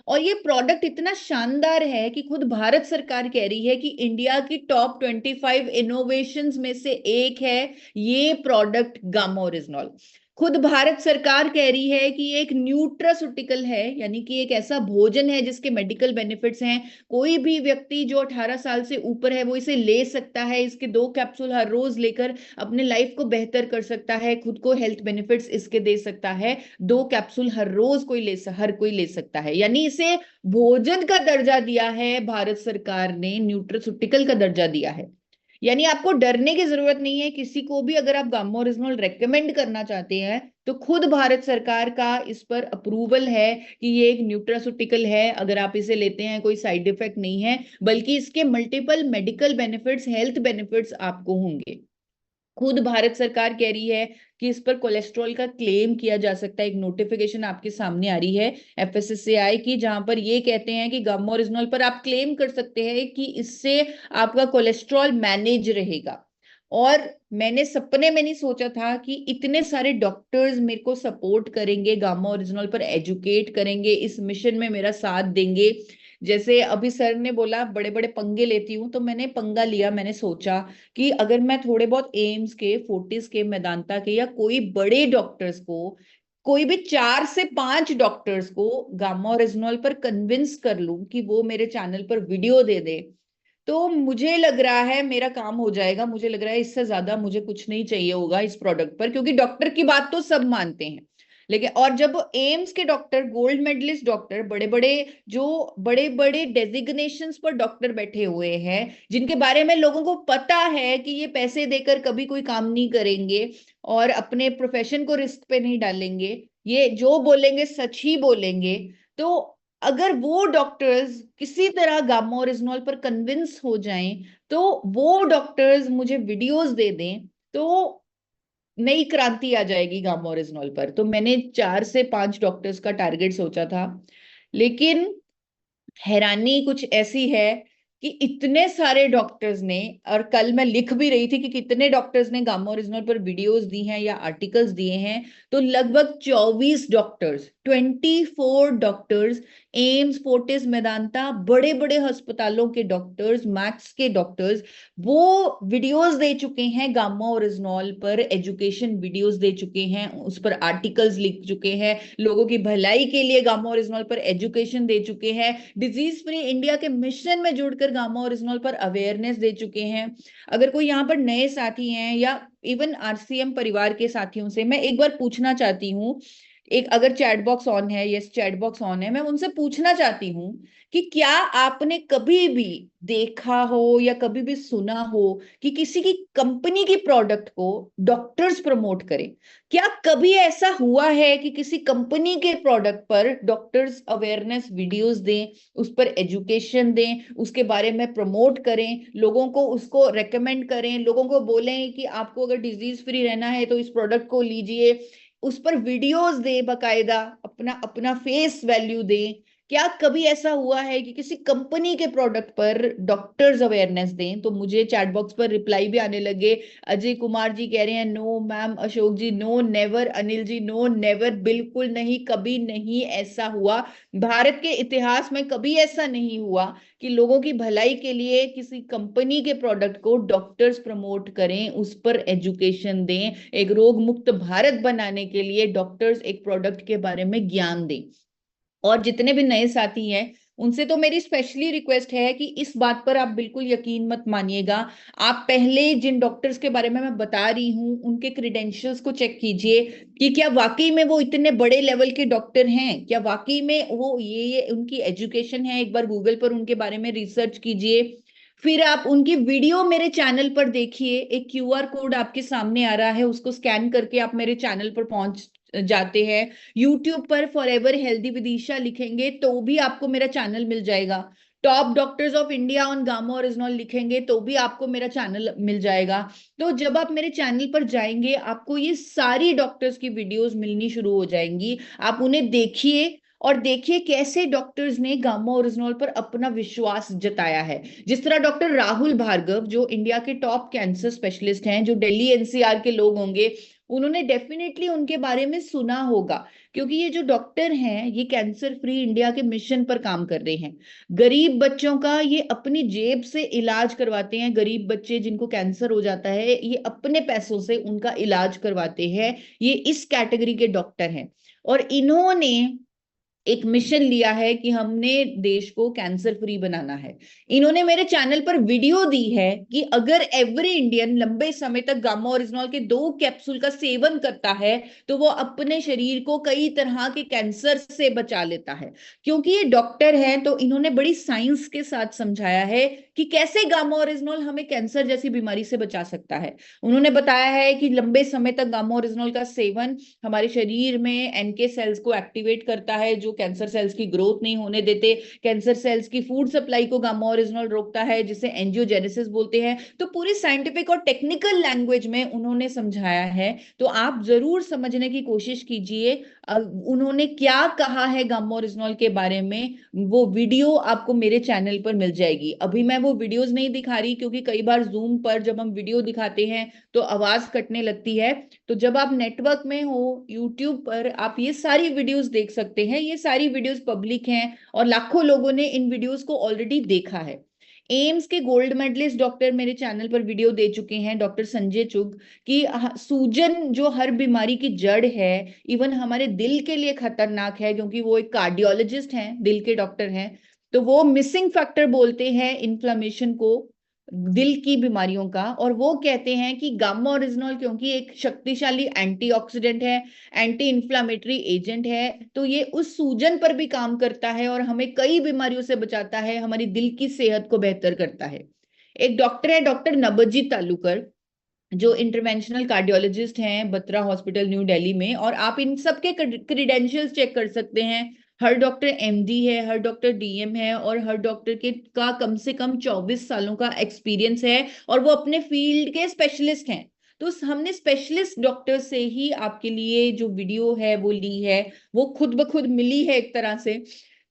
और ये प्रोडक्ट इतना शानदार है कि खुद भारत सरकार कह रही है कि इंडिया की टॉप 25 इनोवेशंस में से एक है ये प्रोडक्ट गामा ओरिजिनॉल। खुद भारत सरकार कह रही है कि ये एक न्यूट्रास्यूटिकल है, यानी कि एक ऐसा भोजन है जिसके मेडिकल बेनिफिट्स हैं। कोई भी व्यक्ति जो 18 साल से ऊपर है वो इसे ले सकता है। इसके 2 कैप्सूल हर रोज लेकर अपने लाइफ को बेहतर कर सकता है, खुद को हेल्थ बेनिफिट्स इसके दे सकता है। 2 कैप्सूल हर रोज हर कोई ले सकता है, यानी इसे भोजन का दर्जा दिया है भारत सरकार ने, न्यूट्रास्यूटिकल का दर्जा दिया है। यानी आपको डरने की जरूरत नहीं है। किसी को भी अगर आप गामा ओरिजिनल रेकमेंड करना चाहते हैं तो खुद भारत सरकार का इस पर अप्रूवल है कि ये एक न्यूट्रास्यूटिकल है। अगर आप इसे लेते हैं कोई साइड इफेक्ट नहीं है, बल्कि इसके multiple medical benefits, health benefits आपको होंगे। खुद भारत सरकार कह रही है कि इस पर कोलेस्ट्रॉल का क्लेम किया जा सकता है। एक नोटिफिकेशन आपके सामने आ रही है FSSAI की, जहां पर ये कहते हैं कि गामा ओरिजिनल पर आप क्लेम कर सकते हैं कि इससे आपका कोलेस्ट्रॉल मैनेज रहेगा। और मैंने सपने में नहीं सोचा था कि इतने सारे डॉक्टर्स मेरे को सपोर्ट करेंगे, गामा ओरिजिनल पर एजुकेट करेंगे, इस मिशन में मेरा साथ देंगे। जैसे अभी सर ने बोला बड़े बड़े पंगे लेती हूँ, तो मैंने पंगा लिया। मैंने सोचा कि अगर मैं थोड़े बहुत एम्स के, फोर्टिस के, मेदांता के या कोई बड़े डॉक्टर्स को, कोई भी 4 से 5 डॉक्टर्स को गामा ओरिजिनल पर कन्विंस कर लूं कि वो मेरे चैनल पर वीडियो दे दे, तो मुझे लग रहा है मेरा काम हो जाएगा। मुझे लग रहा है इससे ज्यादा मुझे कुछ नहीं चाहिए होगा इस प्रोडक्ट पर, क्योंकि डॉक्टर की बात तो सब मानते हैं। लेकिन और जब एम्स के डॉक्टर, गोल्ड मेडलिस्ट डॉक्टर, बड़े बड़े जो बड़े बड़े डेजिग्नेशंस पर डॉक्टर बैठे हुए हैं, जिनके बारे में लोगों को पता है कि ये पैसे देकर कभी कोई काम नहीं करेंगे और अपने प्रोफेशन को रिस्क पे नहीं डालेंगे, ये जो बोलेंगे सच ही बोलेंगे, तो अगर वो डॉक्टर्स किसी तरह गामा ओरिजिनल पर कन्विंस हो जाएं, तो वो डॉक्टर्स मुझे वीडियोस दे दें, तो नई क्रांति आ जाएगी गामा ओरिजिनल पर। तो मैंने 4 से 5 डॉक्टर्स का टारगेट सोचा था, लेकिन हैरानी कुछ ऐसी है कि इतने सारे डॉक्टर्स ने, और कल मैं लिख भी रही थी कि कितने डॉक्टर्स ने गामा ओरिजिनल पर वीडियोस दी हैं या आर्टिकल्स दिए हैं, तो लगभग 24 doctors, 24 doctors, AIIMS, Fortis, Medanta, बड़े बड़े अस्पतालों के डॉक्टर्स, मैक्स के डॉक्टर्स, वो वीडियोस दे चुके हैं गामा ओरिजिनल पर, एजुकेशन वीडियोस दे चुके हैं, उस पर आर्टिकल्स लिख चुके हैं, लोगों की भलाई के लिए गामा ओरिजिनल पर एजुकेशन दे चुके हैं, डिजीज फ्री इंडिया के मिशन में जुड़कर गामा ओरिजिनल पर अवेयरनेस दे चुके हैं। अगर कोई यहाँ पर नए साथी हैं या इवन RCM परिवार के साथियों से मैं एक बार पूछना चाहती हूँ, एक अगर चैट बॉक्स ऑन है, यस चैट बॉक्स ऑन है, मैं उनसे पूछना चाहती हूँ कि क्या आपने कभी भी देखा हो या कभी भी सुना हो कि किसी की कंपनी की प्रोडक्ट को डॉक्टर्स प्रमोट करें? क्या कभी ऐसा हुआ है कि किसी कंपनी के प्रोडक्ट पर डॉक्टर्स अवेयरनेस वीडियोस दें, उस पर एजुकेशन दें, उसके बारे में प्रमोट करें, लोगों को उसको रेकमेंड करें, लोगों को बोलें कि आपको अगर डिजीज फ्री रहना है तो इस प्रोडक्ट को लीजिए, उस पर वीडियोस दे, बकायदा अपना अपना फेस वैल्यू दें? क्या कभी ऐसा हुआ है कि किसी कंपनी के प्रोडक्ट पर डॉक्टर्स अवेयरनेस दें? तो मुझे चैट बॉक्स पर रिप्लाई भी आने लगे। अजय कुमार जी कह रहे हैं नो मैम, अशोक जी no never, Anil ji no never, बिल्कुल नहीं, कभी नहीं ऐसा हुआ। भारत के इतिहास में कभी ऐसा नहीं हुआ कि लोगों की भलाई के लिए किसी कंपनी के प्रोडक्ट को डॉक्टर्स प्रमोट करें, उस पर एजुकेशन दें। एक रोग मुक्त भारत बनाने के लिए डॉक्टर्स एक प्रोडक्ट के बारे में ज्ञान दें। और जितने भी नए साथी हैं उनसे तो मेरी स्पेशली रिक्वेस्ट है कि इस बात पर आप बिल्कुल यकीन मत मानिएगा। आप पहले जिन डॉक्टर्स के बारे में मैं बता रही हूं उनके क्रेडेंशियल्स को चेक कीजिए कि क्या वाकई में वो इतने बड़े लेवल के डॉक्टर हैं, क्या वाकई में वो ये उनकी एजुकेशन है। एक बार गूगल पर उनके बारे में रिसर्च कीजिए, फिर आप उनकी वीडियो मेरे चैनल पर देखिए। एक QR कोड आपके सामने आ रहा है, उसको स्कैन करके आप मेरे चैनल पर पहुंच जाते हैं। YouTube पर फॉरएवर हेल्दी विदिशा लिखेंगे तो भी आपको मेरा चैनल मिल जाएगा। Top doctors of India on gamma original लिखेंगे तो भी आपको मेरा चैनल मिल जाएगा। तो जब आप मेरे चैनल पर जाएंगे आपको ये सारी डॉक्टर्स की वीडियोस मिलनी शुरू हो जाएंगी। आप उन्हें देखिए और देखिए कैसे डॉक्टर्स ने गामा ओरिजिनल पर अपना विश्वास जताया है। जिस तरह डॉक्टर राहुल भार्गव, जो इंडिया के टॉप कैंसर स्पेशलिस्ट हैं, जो दिल्ली NCR के लोग होंगे उन्होंने डेफिनेटली उनके बारे में सुना होगा, क्योंकि ये जो डॉक्टर हैं ये कैंसर फ्री इंडिया के मिशन पर काम कर रहे हैं। गरीब बच्चों का ये अपनी जेब से इलाज करवाते हैं। गरीब बच्चे जिनको कैंसर हो जाता है ये अपने पैसों से उनका इलाज करवाते हैं। ये इस कैटेगरी के डॉक्टर हैं और इन्होंने एक मिशन लिया है कि हमने देश को कैंसर फ्री बनाना है। इन्होंने मेरे चैनल पर वीडियो दी है कि अगर एवरी इंडियन लंबे समय तक गामा ओरिजिनल के 2 कैप्सूल का सेवन करता है तो वो अपने शरीर को कई तरह के कैंसर से बचा लेता है। क्योंकि ये डॉक्टर हैं तो इन्होंने बड़ी साइंस के साथ समझाया है कि कैसे गामा ओरिजिनल हमें कैंसर जैसी बीमारी से बचा सकता है। उन्होंने बताया है कि लंबे समय तक गामा ओरिजिनल का सेवन हमारे शरीर में एनके सेल्स को एक्टिवेट करता है, जो कैंसर सेल्स की ग्रोथ नहीं होने देते। कैंसर सेल्स की फूड सप्लाई को गामा ओरिजिनल रोकता है, जिसे एंजियोजेनेसिस बोलते हैं। तो पूरी साइंटिफिक और टेक्निकल लैंग्वेज में उन्होंने समझाया है, तो आप जरूर समझने की कोशिश कीजिए उन्होंने क्या कहा है गामा ओरिजिनल के बारे में। वो वीडियो आपको मेरे चैनल पर मिल जाएगी। अभी मैं वो वीडियोस नहीं दिखा रही क्योंकि कई बार जूम पर जब हम वीडियो दिखाते हैं तो आवाज कटने लगती है। तो जब आप नेटवर्क में हो यूट्यूब पर आप ये सारी वीडियोस देख सकते हैं। ये सारी वीडियोस पब्लिक हैं और लाखों लोगों ने इन वीडियोस को ऑलरेडी देखा है। एम्स के गोल्ड मेडलिस्ट डॉक्टर मेरे चैनल पर वीडियो दे चुके हैं, डॉक्टर संजय चुग, कि सूजन जो हर बीमारी की जड़ है, इवन हमारे दिल के लिए खतरनाक है, क्योंकि वो एक कार्डियोलॉजिस्ट हैं, दिल के डॉक्टर हैं। तो वो मिसिंग फैक्टर बोलते हैं इन्फ्लेमेशन को, दिल की बीमारियों का। और वो कहते हैं कि गामा ओरिजिनल क्योंकि एक शक्तिशाली एंटीऑक्सीडेंट है, एंटी इन्फ्लामेटरी एजेंट है, तो ये उस सूजन पर भी काम करता है और हमें कई बीमारियों से बचाता है, हमारी दिल की सेहत को बेहतर करता है। एक डॉक्टर है डॉक्टर नबजीत तालुकर, जो इंटरवेंशनल कार्डियोलॉजिस्ट हैं बत्रा हॉस्पिटल न्यू दिल्ली में, और आप इन सबके क्रीडेंशियल्स चेक कर सकते हैं। हर डॉक्टर एमडी है, हर डॉक्टर डीएम है और हर डॉक्टर के का कम से कम 24 सालों का एक्सपीरियंस है और वो अपने फील्ड के स्पेशलिस्ट हैं। तो हमने स्पेशलिस्ट डॉक्टर से ही आपके लिए जो वीडियो है वो ली है, वो खुद ब खुद मिली है एक तरह से।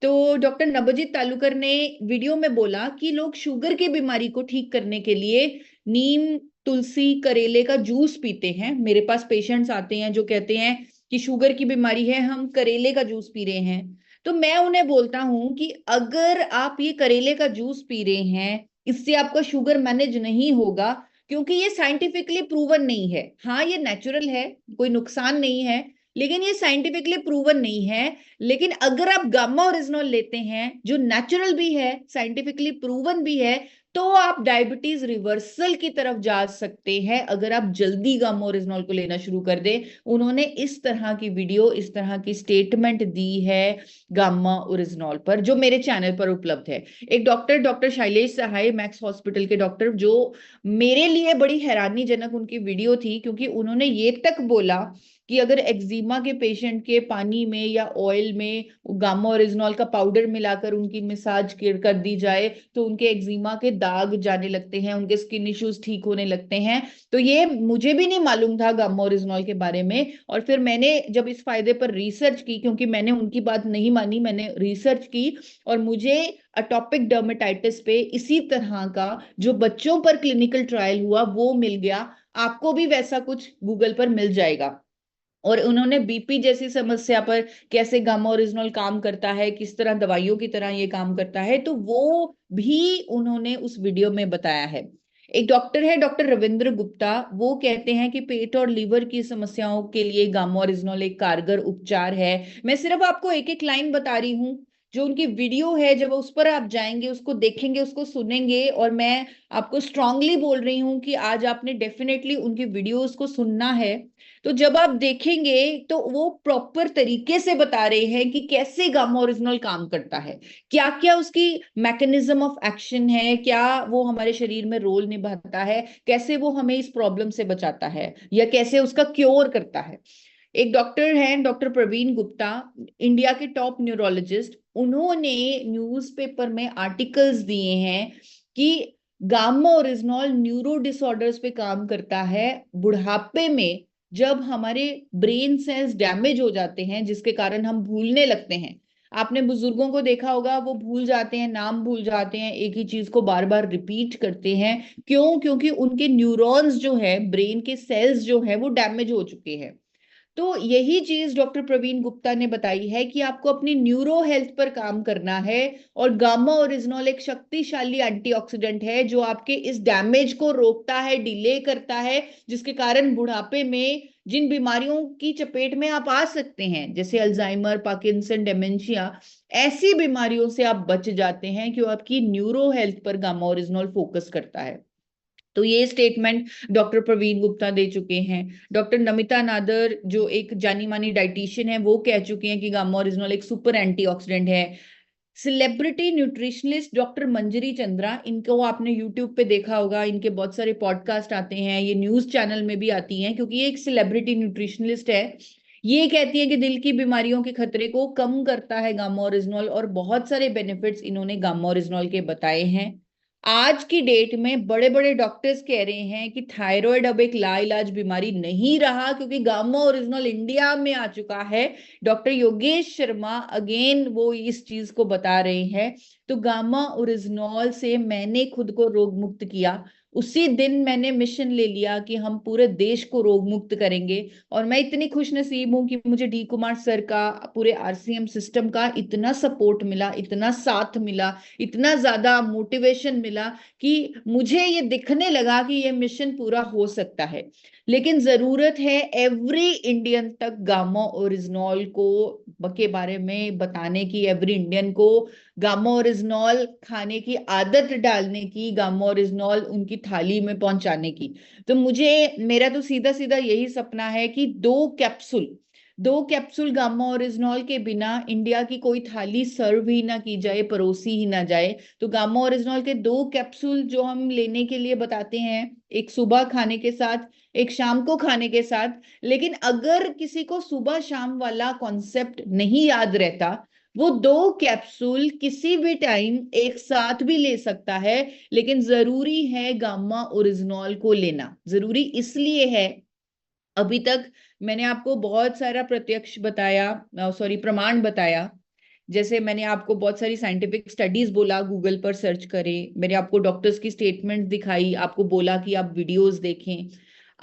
तो डॉक्टर नबजीत तालुकर ने वीडियो में बोला कि लोग शुगर की बीमारी को ठीक करने के लिए नीम, तुलसी, करेले का जूस पीते हैं। मेरे पास पेशेंट्स आते हैं जो कहते हैं कि शुगर की बीमारी है, हम करेले का जूस पी रहे हैं। तो मैं उन्हें बोलता हूं कि अगर आप ये करेले का जूस पी रहे हैं, इससे आपका शुगर मैनेज नहीं होगा, क्योंकि ये साइंटिफिकली प्रूवन नहीं है। हाँ, ये नेचुरल है, कोई नुकसान नहीं है, लेकिन ये साइंटिफिकली प्रूवन नहीं है। लेकिन अगर आप गामा ओरिजिनल लेते हैं जो नेचुरल भी है, साइंटिफिकली प्रूवन भी है, तो आप डायबिटीज रिवर्सल की तरफ जा सकते हैं अगर आप जल्दी गामा ओरिजिनल को लेना शुरू कर दें। उन्होंने इस तरह की वीडियो, इस तरह की स्टेटमेंट दी है गामा ओरिजिनल पर, जो मेरे चैनल पर उपलब्ध है। एक डॉक्टर शैलेश सहाय, मैक्स हॉस्पिटल के डॉक्टर, जो मेरे लिए बड़ी हैरानीजनक उनकी वीडियो थी, क्योंकि उन्होंने ये तक बोला कि अगर एक्जिमा के पेशेंट के पानी में या ऑयल में गामा ओरिजिनल का पाउडर मिलाकर उनकी मसाज कर दी जाए तो उनके एक्जिमा के दाग जाने लगते हैं, उनके स्किन इश्यूज ठीक होने लगते हैं। तो ये मुझे भी नहीं मालूम था गामा ओरिजिनल के बारे में। और फिर मैंने जब इस फायदे पर रिसर्च की, क्योंकि मैंने उनकी बात नहीं मानी, मैंने रिसर्च की और मुझे अटोपिक डर्मेटाइटिस पे इसी तरह का जो बच्चों पर क्लिनिकल ट्रायल हुआ वो मिल गया। आपको भी वैसा कुछ गूगल पर मिल जाएगा। और उन्होंने बीपी जैसी समस्या पर कैसे गामा ओरिजिनल काम करता है, किस तरह दवाइयों की तरह ये काम करता है, तो वो भी उन्होंने उस वीडियो में बताया है। एक डॉक्टर है डॉक्टर रविंद्र गुप्ता, वो कहते हैं कि पेट और लीवर की समस्याओं के लिए गामा ओरिजिनल एक कारगर उपचार है। मैं सिर्फ आपको एक एक लाइन बता रही हूँ, जो उनकी वीडियो है जब उस पर आप जाएंगे, उसको देखेंगे, उसको सुनेंगे, और मैं आपको स्ट्रांगली बोल रही हूँ कि आज आपने डेफिनेटली उनकी वीडियोस को सुनना है। तो जब आप देखेंगे तो वो प्रॉपर तरीके से बता रहे हैं कि कैसे गामा ओरिजिनल काम करता है, क्या क्या उसकी मैकेनिज्म ऑफ एक्शन है, क्या वो हमारे शरीर में रोल निभाता है, कैसे वो हमें इस प्रॉब्लम से बचाता है या कैसे उसका क्योर करता है। एक डॉक्टर हैं डॉक्टर प्रवीण गुप्ता, इंडिया के टॉप न्यूरोलॉजिस्ट, उन्होंने न्यूज़पेपर में आर्टिकल्स दिए हैं कि गामा ओरिजिनल न्यूरो डिसऑर्डर्स पे काम करता है। बुढ़ापे में जब हमारे ब्रेन सेल्स डैमेज हो जाते हैं जिसके कारण हम भूलने लगते हैं, आपने बुजुर्गों को देखा होगा, वो भूल जाते हैं, नाम भूल जाते हैं, एक ही चीज को बार बार रिपीट करते हैं। क्यों? क्योंकि उनके न्यूरॉन्स जो है, ब्रेन के सेल्स जो है, वो डैमेज हो चुके हैं। तो यही चीज डॉक्टर प्रवीण गुप्ता ने बताई है कि आपको अपनी न्यूरो हेल्थ पर काम करना है। और गामा ओरिजिनॉल एक शक्तिशाली एंटीऑक्सीडेंट है जो आपके इस डैमेज को रोकता है, डिले करता है, जिसके कारण बुढ़ापे में जिन बीमारियों की चपेट में आप आ सकते हैं, जैसे अल्जाइमर, पार्किंसन, डेमेंशिया, ऐसी बीमारियों से आप बच जाते हैं क्यों? आपकी न्यूरो हेल्थ पर गामा ओरिजिनॉल फोकस करता है। तो ये स्टेटमेंट डॉक्टर प्रवीण गुप्ता दे चुके हैं। डॉक्टर नमिता नादर जो एक जानी मानी डाइटिशियन है, वो कह चुके हैं कि गामा ओरिजिनॉल एक सुपर एंटीऑक्सीडेंट है। सेलिब्रिटी न्यूट्रिशनिस्ट डॉक्टर मंजरी चंद्रा, इनको आपने यूट्यूब पे देखा होगा, इनके बहुत सारे पॉडकास्ट आते हैं, ये न्यूज चैनल में भी आती हैं, क्योंकि ये एक सेलिब्रिटी न्यूट्रिशनिस्ट है। ये कहती है कि दिल की बीमारियों के खतरे को कम करता है गामा ओरिजिनॉल, और बहुत सारे बेनिफिट्स इन्होंने गामा ओरिजिनॉल के बताए हैं। आज की डेट में बड़े बड़े डॉक्टर्स कह रहे हैं कि थायराइड अब एक लाइलाज बीमारी नहीं रहा, क्योंकि गामा ओरिजिनॉल इंडिया में आ चुका है। डॉक्टर योगेश शर्मा अगेन वो इस चीज को बता रहे हैं। तो गामा ओरिजिनॉल से मैंने खुद को रोग मुक्त किया। उसी दिन मैंने मिशन ले लिया कि हम पूरे देश को रोग मुक्त करेंगे। और मैं इतनी खुश नसीब हूं कि मुझे डी कुमार सर का, पूरे आरसीएम सिस्टम का इतना सपोर्ट मिला, इतना साथ मिला, इतना ज्यादा मोटिवेशन मिला कि मुझे ये दिखने लगा कि ये मिशन पूरा हो सकता है। लेकिन जरूरत है एवरी इंडियन तक गामा ओरिजिनॉल को के बारे में बताने की, एवरी इंडियन को गामा ओरिजिनॉल खाने की आदत डालने की, गामा ओरिजिनॉल उनकी थाली में पहुंचाने की। तो मेरा तो सीधा सीधा यही सपना है कि 2 कैप्सूल गामा ओरिजिनॉल के बिना इंडिया की कोई थाली सर्व ही ना की जाए, परोसी ही ना जाए। तो गामा ओरिजिनॉल के 2 कैप्सूल जो हम लेने के लिए बताते हैं, एक सुबह खाने के साथ, एक शाम को खाने के साथ। लेकिन अगर किसी को सुबह शाम वाला कॉन्सेप्ट नहीं याद रहता, वो 2 कैप्सूल किसी भी टाइम एक साथ भी ले सकता है। लेकिन जरूरी है गामा ओरिजिनॉल को लेना। जरूरी इसलिए है, अभी तक मैंने आपको बहुत सारा प्रत्यक्ष बताया, सॉरी प्रमाण बताया। जैसे मैंने आपको बहुत सारी साइंटिफिक स्टडीज बोला, गूगल पर सर्च करें। मैंने आपको डॉक्टर्स की स्टेटमेंट दिखाई, आपको बोला कि आप वीडियोस देखें।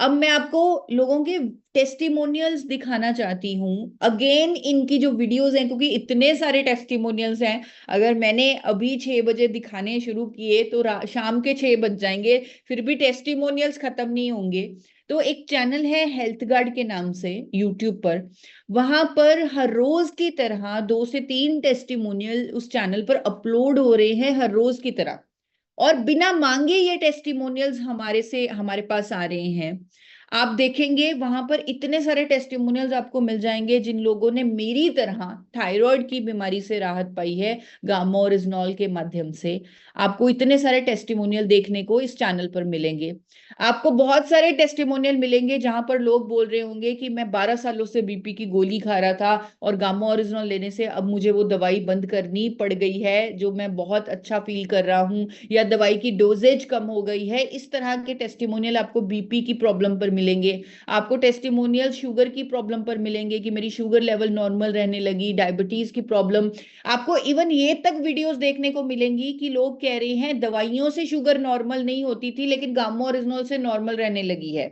अब मैं आपको लोगों के टेस्टिमोनियल्स दिखाना चाहती हूँ। अगेन इनकी जो वीडियोस हैं, क्योंकि इतने सारे टेस्टिमोनियल्स हैं, अगर मैंने अभी 6 बजे दिखाने शुरू किए तो शाम के 6 बज जाएंगे, फिर भी टेस्टिमोनियल्स खत्म नहीं होंगे। तो एक चैनल है हेल्थ गार्ड के नाम से यूट्यूब पर, वहां पर हर रोज की तरह 2 से 3 टेस्टिमोनियल उस चैनल पर अपलोड हो रहे हैं, हर रोज की तरह। और बिना मांगे ये टेस्टिमोनियल्स हमारे पास आ रहे हैं। आप देखेंगे वहां पर इतने सारे टेस्टिमोनियल्स आपको मिल जाएंगे जिन लोगों ने मेरी तरह थायराइड की बीमारी से राहत पाई है गामा ओरिजिनॉल के माध्यम से। आपको इतने सारे टेस्टिमोनियल देखने को इस चैनल पर मिलेंगे। आपको बहुत सारे टेस्टिमोनियल मिलेंगे जहां पर लोग बोल रहे होंगे कि मैं 12 सालों से बीपी की गोली खा रहा था और गामा ओरिजिनॉल लेने से अब मुझे वो दवाई बंद करनी पड़ गई है, जो मैं बहुत अच्छा फील कर रहा हूं, या दवाई की डोजेज कम हो गई है। इस तरह के टेस्टिमोनियल आपको बीपी की प्रॉब्लम पर मिलेंगे। आपको टेस्टिमोनियल शुगर की प्रॉब्लम पर मिलेंगे कि मेरी शुगर लेवल नॉर्मल रहने लगी, डायबिटीज की प्रॉब्लम। आपको इवन ये तक वीडियोस देखने को मिलेंगी कि लोग कह रहे हैं दवाइयों से शुगर नॉर्मल नहीं होती थी, लेकिन गामा ओरिजिनॉल से नॉर्मल रहने लगी है।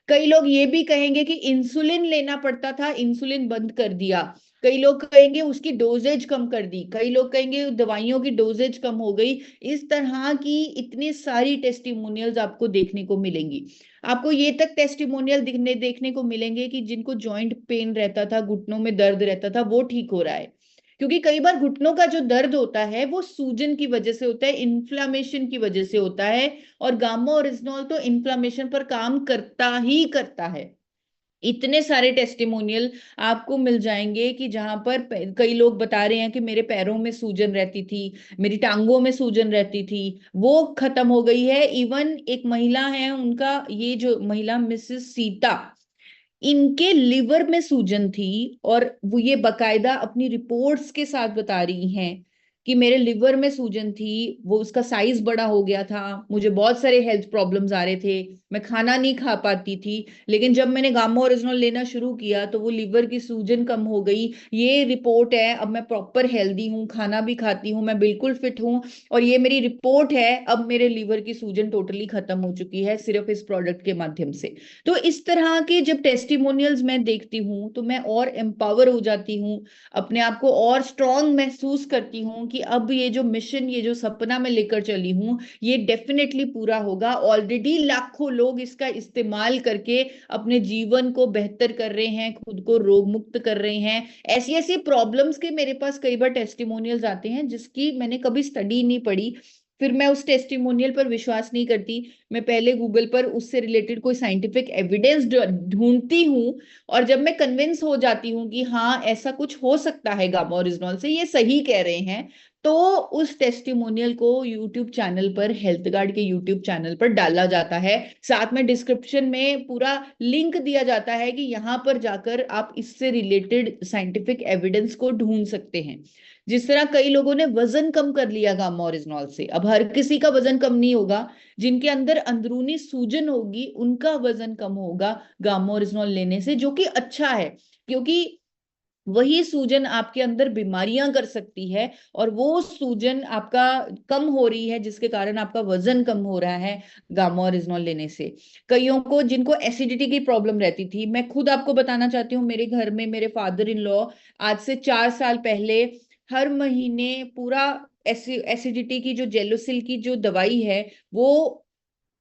कई लोग ये भी कहेंगे कि इंसुलिन लेना पड़ता था, इंसुलिन बंद कर दिया। कई लोग कहेंगे उसकी डोजेज कम कर दी। कई लोग कहेंगे दवाइयों की डोजेज कम हो गई। इस तरह की इतनी सारी टेस्टिमोनियल्स आपको देखने को मिलेंगी। आपको ये तक टेस्टिमोनियल देखने को मिलेंगे कि जिनको जॉइंट पेन रहता था, घुटनों में दर्द रहता था, वो ठीक हो रहा है। क्योंकि कई बार घुटनों का जो दर्द होता है वो सूजन की वजह से होता है, इन्फ्लामेशन की वजह से होता है। और गामा ओरिजिनॉल तो इन्फ्लामेशन पर काम करता ही करता है। इतने सारे टेस्टिमोनियल आपको मिल जाएंगे कि जहां पर कई लोग बता रहे हैं कि मेरे पैरों में सूजन रहती थी, मेरी टांगों में सूजन रहती थी, वो खत्म हो गई है। इवन एक महिला है, उनका ये जो महिला मिसेस सीता, इनके लिवर में सूजन थी और वो ये बकायदा अपनी रिपोर्ट्स के साथ बता रही हैं कि मेरे लिवर में सूजन थी, वो उसका साइज बड़ा हो गया था, मुझे बहुत सारे हेल्थ प्रॉब्लम्स आ रहे थे, मैं खाना नहीं खा पाती थी। लेकिन जब मैंने गामा ओरिजिनल लेना शुरू किया तो वो लिवर की सूजन कम हो गई। ये रिपोर्ट है, अब मैं प्रॉपर हेल्दी हूँ, खाना भी खाती हूँ, मैं बिल्कुल फिट हूँ। और ये मेरी रिपोर्ट है, अब मेरे लिवर की सूजन टोटली खत्म हो चुकी है सिर्फ इस प्रोडक्ट के माध्यम से। तो इस तरह के जब टेस्टिमोनियल्स मैं देखती हूँ तो मैं और एम्पावर हो जाती हूँ, अपने आप को और स्ट्रांग महसूस करती हूँ कि अब ये जो मिशन, ये जो सपना मैं लेकर चली हूँ, ये डेफिनेटली पूरा होगा। ऑलरेडी लाखों लोग इसका इस्तेमाल करके अपने जीवन को बेहतर कर रहे हैं, खुद को रोग मुक्त कर रहे हैं। ऐसी ऐसी प्रॉब्लम्स के मेरे पास कई बार टेस्टिमोनियल्स आते हैं जिसकी मैंने कभी स्टडी नहीं पढ़ी, फिर मैं उस टेस्टिमोनियल पर विश्वास नहीं करती। मैं पहले गूगल पर उससे रिलेटेड कोई साइंटिफिक एविडेंस ढूंढती हूँ, और जब मैं कन्विंस हो जाती हूँ कि हाँ ऐसा कुछ हो सकता है गामा ओरिजिनल से, ये सही कह रहे हैं, तो उस टेस्टिमोनियल को यूट्यूब चैनल पर, हेल्थ गार्ड के यूट्यूब चैनल पर डाला जाता है। साथ में डिस्क्रिप्शन में पूरा लिंक दिया जाता है कि यहाँ पर जाकर आप इससे रिलेटेड साइंटिफिक एविडेंस को ढूंढ सकते हैं। जिस तरह कई लोगों ने वजन कम कर लिया गामा ओरिजिनल से, अब हर किसी का वजन कम नहीं होगा, जिनके अंदर अंदरूनी सूजन होगी उनका वजन कम होगा गामा ओरिजिनल लेने से, जो कि अच्छा है, क्योंकि वही सूजन आपके अंदर बीमारियां कर सकती है, और वो सूजन आपका कम हो रही है जिसके कारण आपका वजन कम हो रहा है गामा ओरिजिनल लेने से। कईयों को जिनको एसिडिटी की प्रॉब्लम रहती थी, मैं खुद आपको बताना चाहती हूँ, मेरे घर में मेरे फादर इन लॉ आज से 4 साल पहले हर महीने पूरा एसिडिटी की जो जेलोसिल की जो दवाई है, वो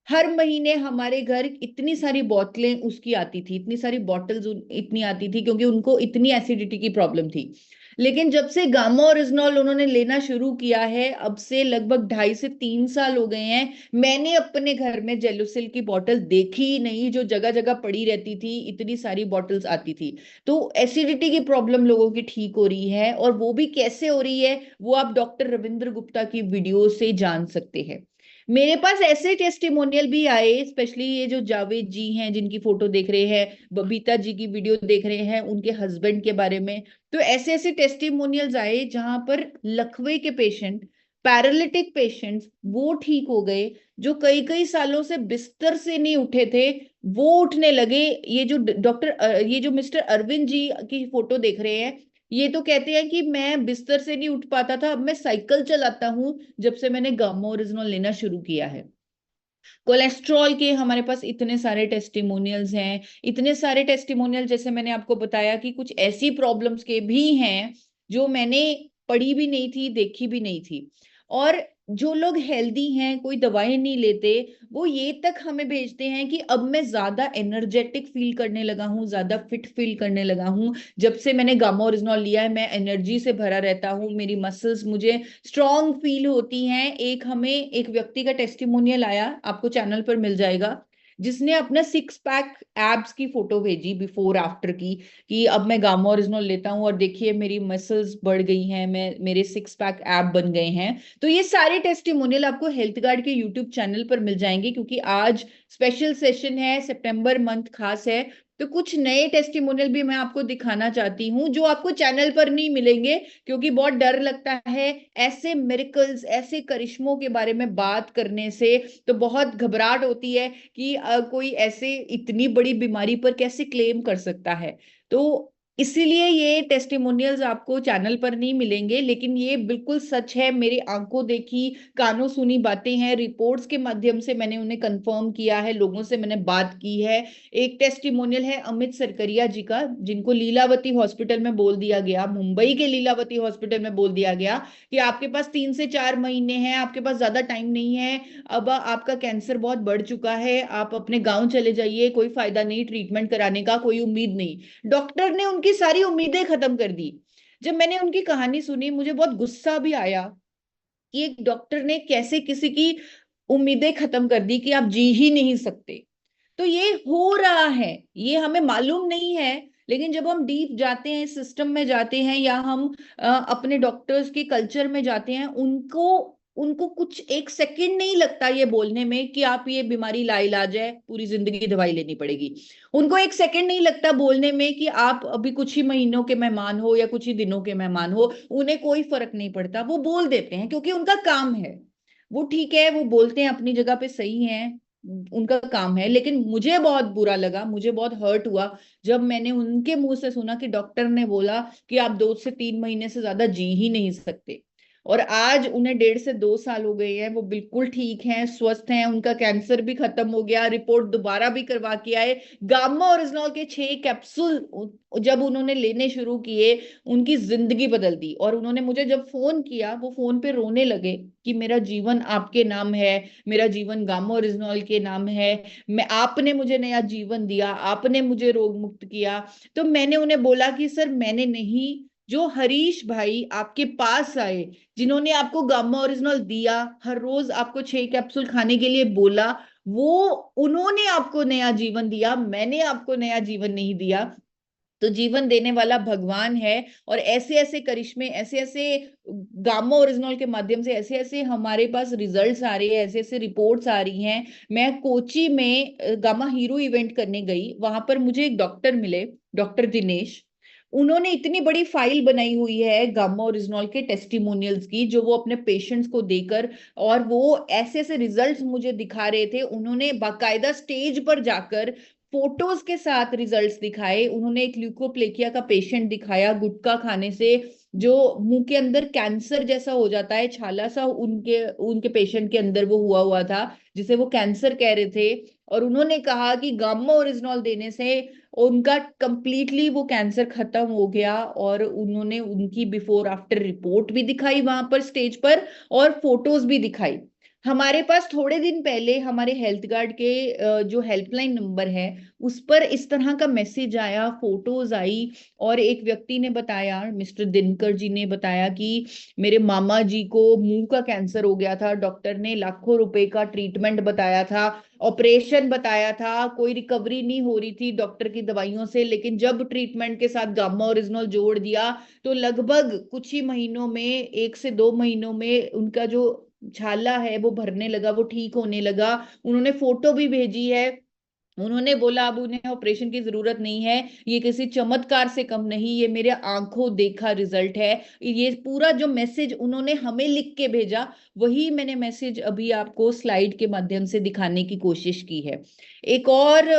हर महीने हमारे घर इतनी सारी बोतलें उसकी आती थी, इतनी सारी बॉटल्स इतनी आती थी, क्योंकि उनको इतनी एसिडिटी की प्रॉब्लम थी। लेकिन जब से गामा ओरिजिनल उन्होंने लेना शुरू किया है, अब से लगभग 2.5 से 3 साल हो गए हैं, मैंने अपने घर में जेलुसिल की बोतल देखी ही नहीं, जो जगह जगह पड़ी रहती थी, इतनी सारी बॉटल्स आती थी। तो एसिडिटी की प्रॉब्लम लोगों की ठीक हो रही है, और वो भी कैसे हो रही है वो आप डॉक्टर रविंद्र गुप्ता की वीडियो से जान सकते हैं। मेरे पास ऐसे टेस्टिमोनियल भी आए, स्पेशली ये जो जावेद जी हैं जिनकी फोटो देख रहे हैं, बबीता जी की वीडियो देख रहे हैं, उनके हस्बैंड के बारे में। तो ऐसे ऐसे टेस्टिमोनियल्स आए जहां पर लकवे के पेशेंट, पैरालिटिक पेशेंट्स, वो ठीक हो गए, जो कई कई सालों से बिस्तर से नहीं उठे थे, वो उठने लगे। ये जो ये जो मिस्टर अरविंद जी की फोटो देख रहे हैं, ये तो कहते हैं कि मैं बिस्तर से नहीं उठ पाता था, अब मैं साइकिल चलाता हूं जब से मैंने गामा ओरिजिनल लेना शुरू किया है। कोलेस्ट्रॉल के हमारे पास इतने सारे टेस्टिमोनियल्स हैं, इतने सारे टेस्टिमोनियल, जैसे मैंने आपको बताया कि कुछ ऐसी प्रॉब्लम्स के भी हैं जो मैंने पढ़ी भी नहीं थी, देखी भी नहीं थी। और जो लोग हेल्दी हैं, कोई दवाई नहीं लेते, वो ये तक हमें भेजते हैं कि अब मैं ज्यादा एनर्जेटिक फील करने लगा हूँ, ज्यादा फिट फील करने लगा हूँ, जब से मैंने गामा ओरिजिनल लिया है मैं एनर्जी से भरा रहता हूँ, मेरी मसल्स मुझे स्ट्रॉन्ग फील होती हैं। एक व्यक्ति का टेस्टिमोनियल आया, आपको चैनल पर मिल जाएगा, जिसने अपना 6 पैक एब्स की फोटो भेजी बिफोर आफ्टर की, कि अब मैं गामा ओरिजिनल लेता हूँ और देखिए मेरी मसल्स बढ़ गई हैं, मेरे 6 पैक एब बन गए हैं। तो ये सारे टेस्टिमोनियल आपको हेल्थ गार्ड के यूट्यूब चैनल पर मिल जाएंगे, क्योंकि आज स्पेशल सेशन है, सितंबर मंथ खास है। तो कुछ नए टेस्टिमोनियल भी मैं आपको दिखाना चाहती हूँ जो आपको चैनल पर नहीं मिलेंगे, क्योंकि बहुत डर लगता है ऐसे मिरेकल्स, ऐसे करिश्मों के बारे में बात करने से। तो बहुत घबराहट होती है कि कोई ऐसे इतनी बड़ी बीमारी पर कैसे क्लेम कर सकता है। तो इसीलिए ये टेस्टिमोनियल्स आपको चैनल पर नहीं मिलेंगे, लेकिन ये बिल्कुल सच है, मेरी आंखों देखी कानों सुनी बातें हैं, रिपोर्ट्स के माध्यम से मैंने उन्हें कंफर्म किया है, लोगों से मैंने बात की है। एक टेस्टिमोनियल है अमित सरकरिया जी का, जिनको लीलावती हॉस्पिटल में बोल दिया गया, मुंबई के लीलावती हॉस्पिटल में बोल दिया गया कि आपके पास 3 से 4 महीने हैं, आपके पास ज्यादा टाइम नहीं है, अब आपका कैंसर बहुत बढ़ चुका है, आप अपने गांव चले जाइए, कोई फायदा नहीं ट्रीटमेंट कराने का, कोई उम्मीद नहीं। डॉक्टर ने उनकी सारी उम्मीदें खत्म कर दी। जब मैंने उनकी कहानी सुनी मुझे बहुत गुस्सा भी आया कि एक डॉक्टर ने कैसे किसी की उम्मीदें खत्म कर दी कि आप जी ही नहीं सकते। तो ये हो रहा है, ये हमें मालूम नहीं है, लेकिन जब हम डीप जाते हैं, सिस्टम में जाते हैं, या हम अपने डॉक्टर्स के कल्चर में जाते हैं, उनको उनको कुछ एक सेकंड नहीं लगता ये बोलने में कि आप ये बीमारी लाइलाज है, पूरी जिंदगी दवाई लेनी पड़ेगी। उनको एक सेकंड नहीं लगता बोलने में कि आप अभी कुछ ही महीनों के मेहमान हो या कुछ ही दिनों के मेहमान हो, उन्हें कोई फर्क नहीं पड़ता, वो बोल देते हैं क्योंकि उनका काम है। वो ठीक है, वो बोलते हैं, अपनी जगह पे सही है, उनका काम है। लेकिन मुझे बहुत बुरा लगा, मुझे बहुत हर्ट हुआ जब मैंने उनके मुंह से सुना कि डॉक्टर ने बोला कि आप 2 से 3 महीने से ज्यादा जी ही नहीं सकते। और आज उन्हें 1.5 से 2 साल हो गए हैं, वो बिल्कुल ठीक हैं, स्वस्थ हैं, उनका कैंसर भी खत्म हो गया, रिपोर्ट दोबारा भी करवा के आए। गामा ओरिजिनॉल के 6 कैप्सूल जब उन्होंने लेने शुरू किए, उनकी जिंदगी बदल दी। और उन्होंने मुझे जब फोन किया, वो फोन पे रोने लगे कि मेरा जीवन आपके नाम है, मेरा जीवन गामा ओरिजिनॉल के नाम है, मैं आपने मुझे नया जीवन दिया, आपने मुझे रोग मुक्त किया। तो मैंने उन्हें बोला कि सर मैंने नहीं, जो हरीश भाई आपके पास आए, जिन्होंने आपको गामा ओरिजिनल दिया, हर रोज आपको 6 कैप्सूल खाने के लिए बोला, वो उन्होंने आपको नया जीवन दिया, मैंने आपको नया जीवन नहीं दिया। तो जीवन देने वाला भगवान है। और ऐसे ऐसे करिश्मे, ऐसे ऐसे गामा ओरिजिनल के माध्यम से ऐसे ऐसे हमारे पास रिजल्ट्स आ रहे हैं, ऐसे ऐसे रिपोर्ट्स आ रही हैं। मैं कोची में गामा हीरो इवेंट करने गई, वहां पर मुझे एक डॉक्टर मिले, डॉक्टर दिनेश। उन्होंने इतनी बड़ी फाइल बनाई हुई है गामा ओरिजिनल के टेस्टिमोनियल्स की, जो वो अपने पेशेंट्स को देकर, और वो ऐसे ऐसे रिजल्ट्स मुझे दिखा रहे थे। उन्होंने बाकायदा स्टेज पर जाकर फोटोज के साथ रिजल्ट्स दिखाए। उन्होंने एक ल्यूकोप्लेकिया का पेशेंट दिखाया, गुटखा खाने से जो मुंह के अंदर कैंसर जैसा हो जाता है, छाला सा उनके उनके पेशेंट के अंदर वो हुआ हुआ था, जिसे वो कैंसर कह रहे थे। और उन्होंने कहा कि गामा ओरिजिनल देने से उनका कंप्लीटली वो कैंसर खत्म हो गया। और उन्होंने उनकी बिफोर आफ्टर रिपोर्ट भी दिखाई वहां पर स्टेज पर, और फोटोज भी दिखाई। हमारे पास थोड़े दिन पहले हमारे हेल्थ गार्ड के जो हेल्पलाइन नंबर है, उस पर इस तरह का मैसेज आया, फोटोज आई। और एक व्यक्ति ने बताया, मिस्टर दिनकर जी ने बताया कि मेरे मामा जी को मुंह का कैंसर हो गया था, डॉक्टर ने लाखों रुपए का ट्रीटमेंट बताया था, ऑपरेशन बताया था, कोई रिकवरी नहीं हो रही थी डॉक्टर की दवाइयों से। लेकिन जब ट्रीटमेंट के साथ गामा ओरिजिनल जोड़ दिया, तो लगभग कुछ ही महीनों में, 1 से 2 महीनों में उनका जो छाला है वो भरने लगा, वो ठीक होने लगा। उन्होंने फोटो भी भेजी है। उन्होंने बोला अब उन्हें ऑपरेशन की जरूरत नहीं है, ये किसी चमत्कार से कम नहीं, ये मेरे आंखों देखा रिजल्ट है। ये पूरा जो मैसेज उन्होंने हमें लिख के भेजा, वही मैंने मैसेज अभी आपको स्लाइड के माध्यम से दिखाने की कोशिश की है। एक और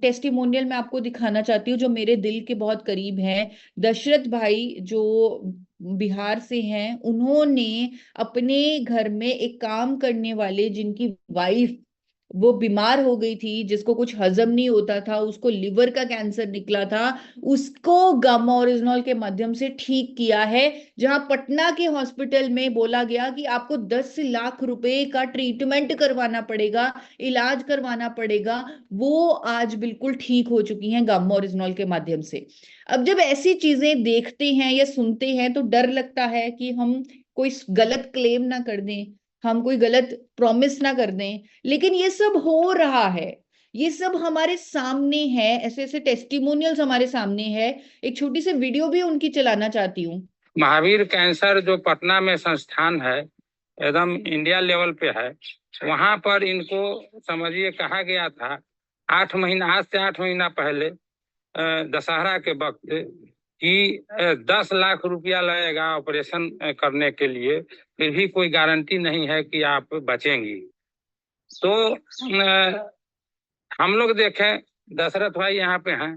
टेस्टिमोनियल मैं आपको दिखाना चाहती हूँ जो मेरे दिल के बहुत करीब है। दशरथ भाई जो बिहार से हैं, उन्होंने अपने घर में एक काम करने वाले, जिनकी वाइफ वो बीमार हो गई थी, जिसको कुछ हजम नहीं होता था, उसको लिवर का कैंसर निकला था, उसको गामा ओरिजिनल के माध्यम से ठीक किया है। जहां पटना के हॉस्पिटल में बोला गया कि आपको 10 लाख रुपए का ट्रीटमेंट करवाना पड़ेगा, इलाज करवाना पड़ेगा, वो आज बिल्कुल ठीक हो चुकी हैं गामा ओरिजिनल के माध्यम से। अब जब ऐसी चीजें देखते हैं या सुनते हैं, तो डर लगता है कि हम कोई गलत क्लेम ना कर दें, हम कोई गलत प्रॉमिस ना कर दें। लेकिन ये सब हो रहा है, ये सब हमारे सामने है, ऐसे ऐसे टेस्टिमोनियल्स हमारे सामने है। एक छोटी सी वीडियो भी उनकी चलाना चाहती हूँ।
महावीर कैंसर जो पटना में संस्थान है, एकदम इंडिया लेवल पे है, वहां पर इनको समझिए कहा गया था 8 महीना, आज से 8 महीना पहले दशहरा के वक्त कि 10 लाख रुपया लगेगा ऑपरेशन करने के लिए, फिर भी कोई गारंटी नहीं है कि आप बचेंगी। तो हम लोग देखें, दशरथ भाई यहाँ पे हैं,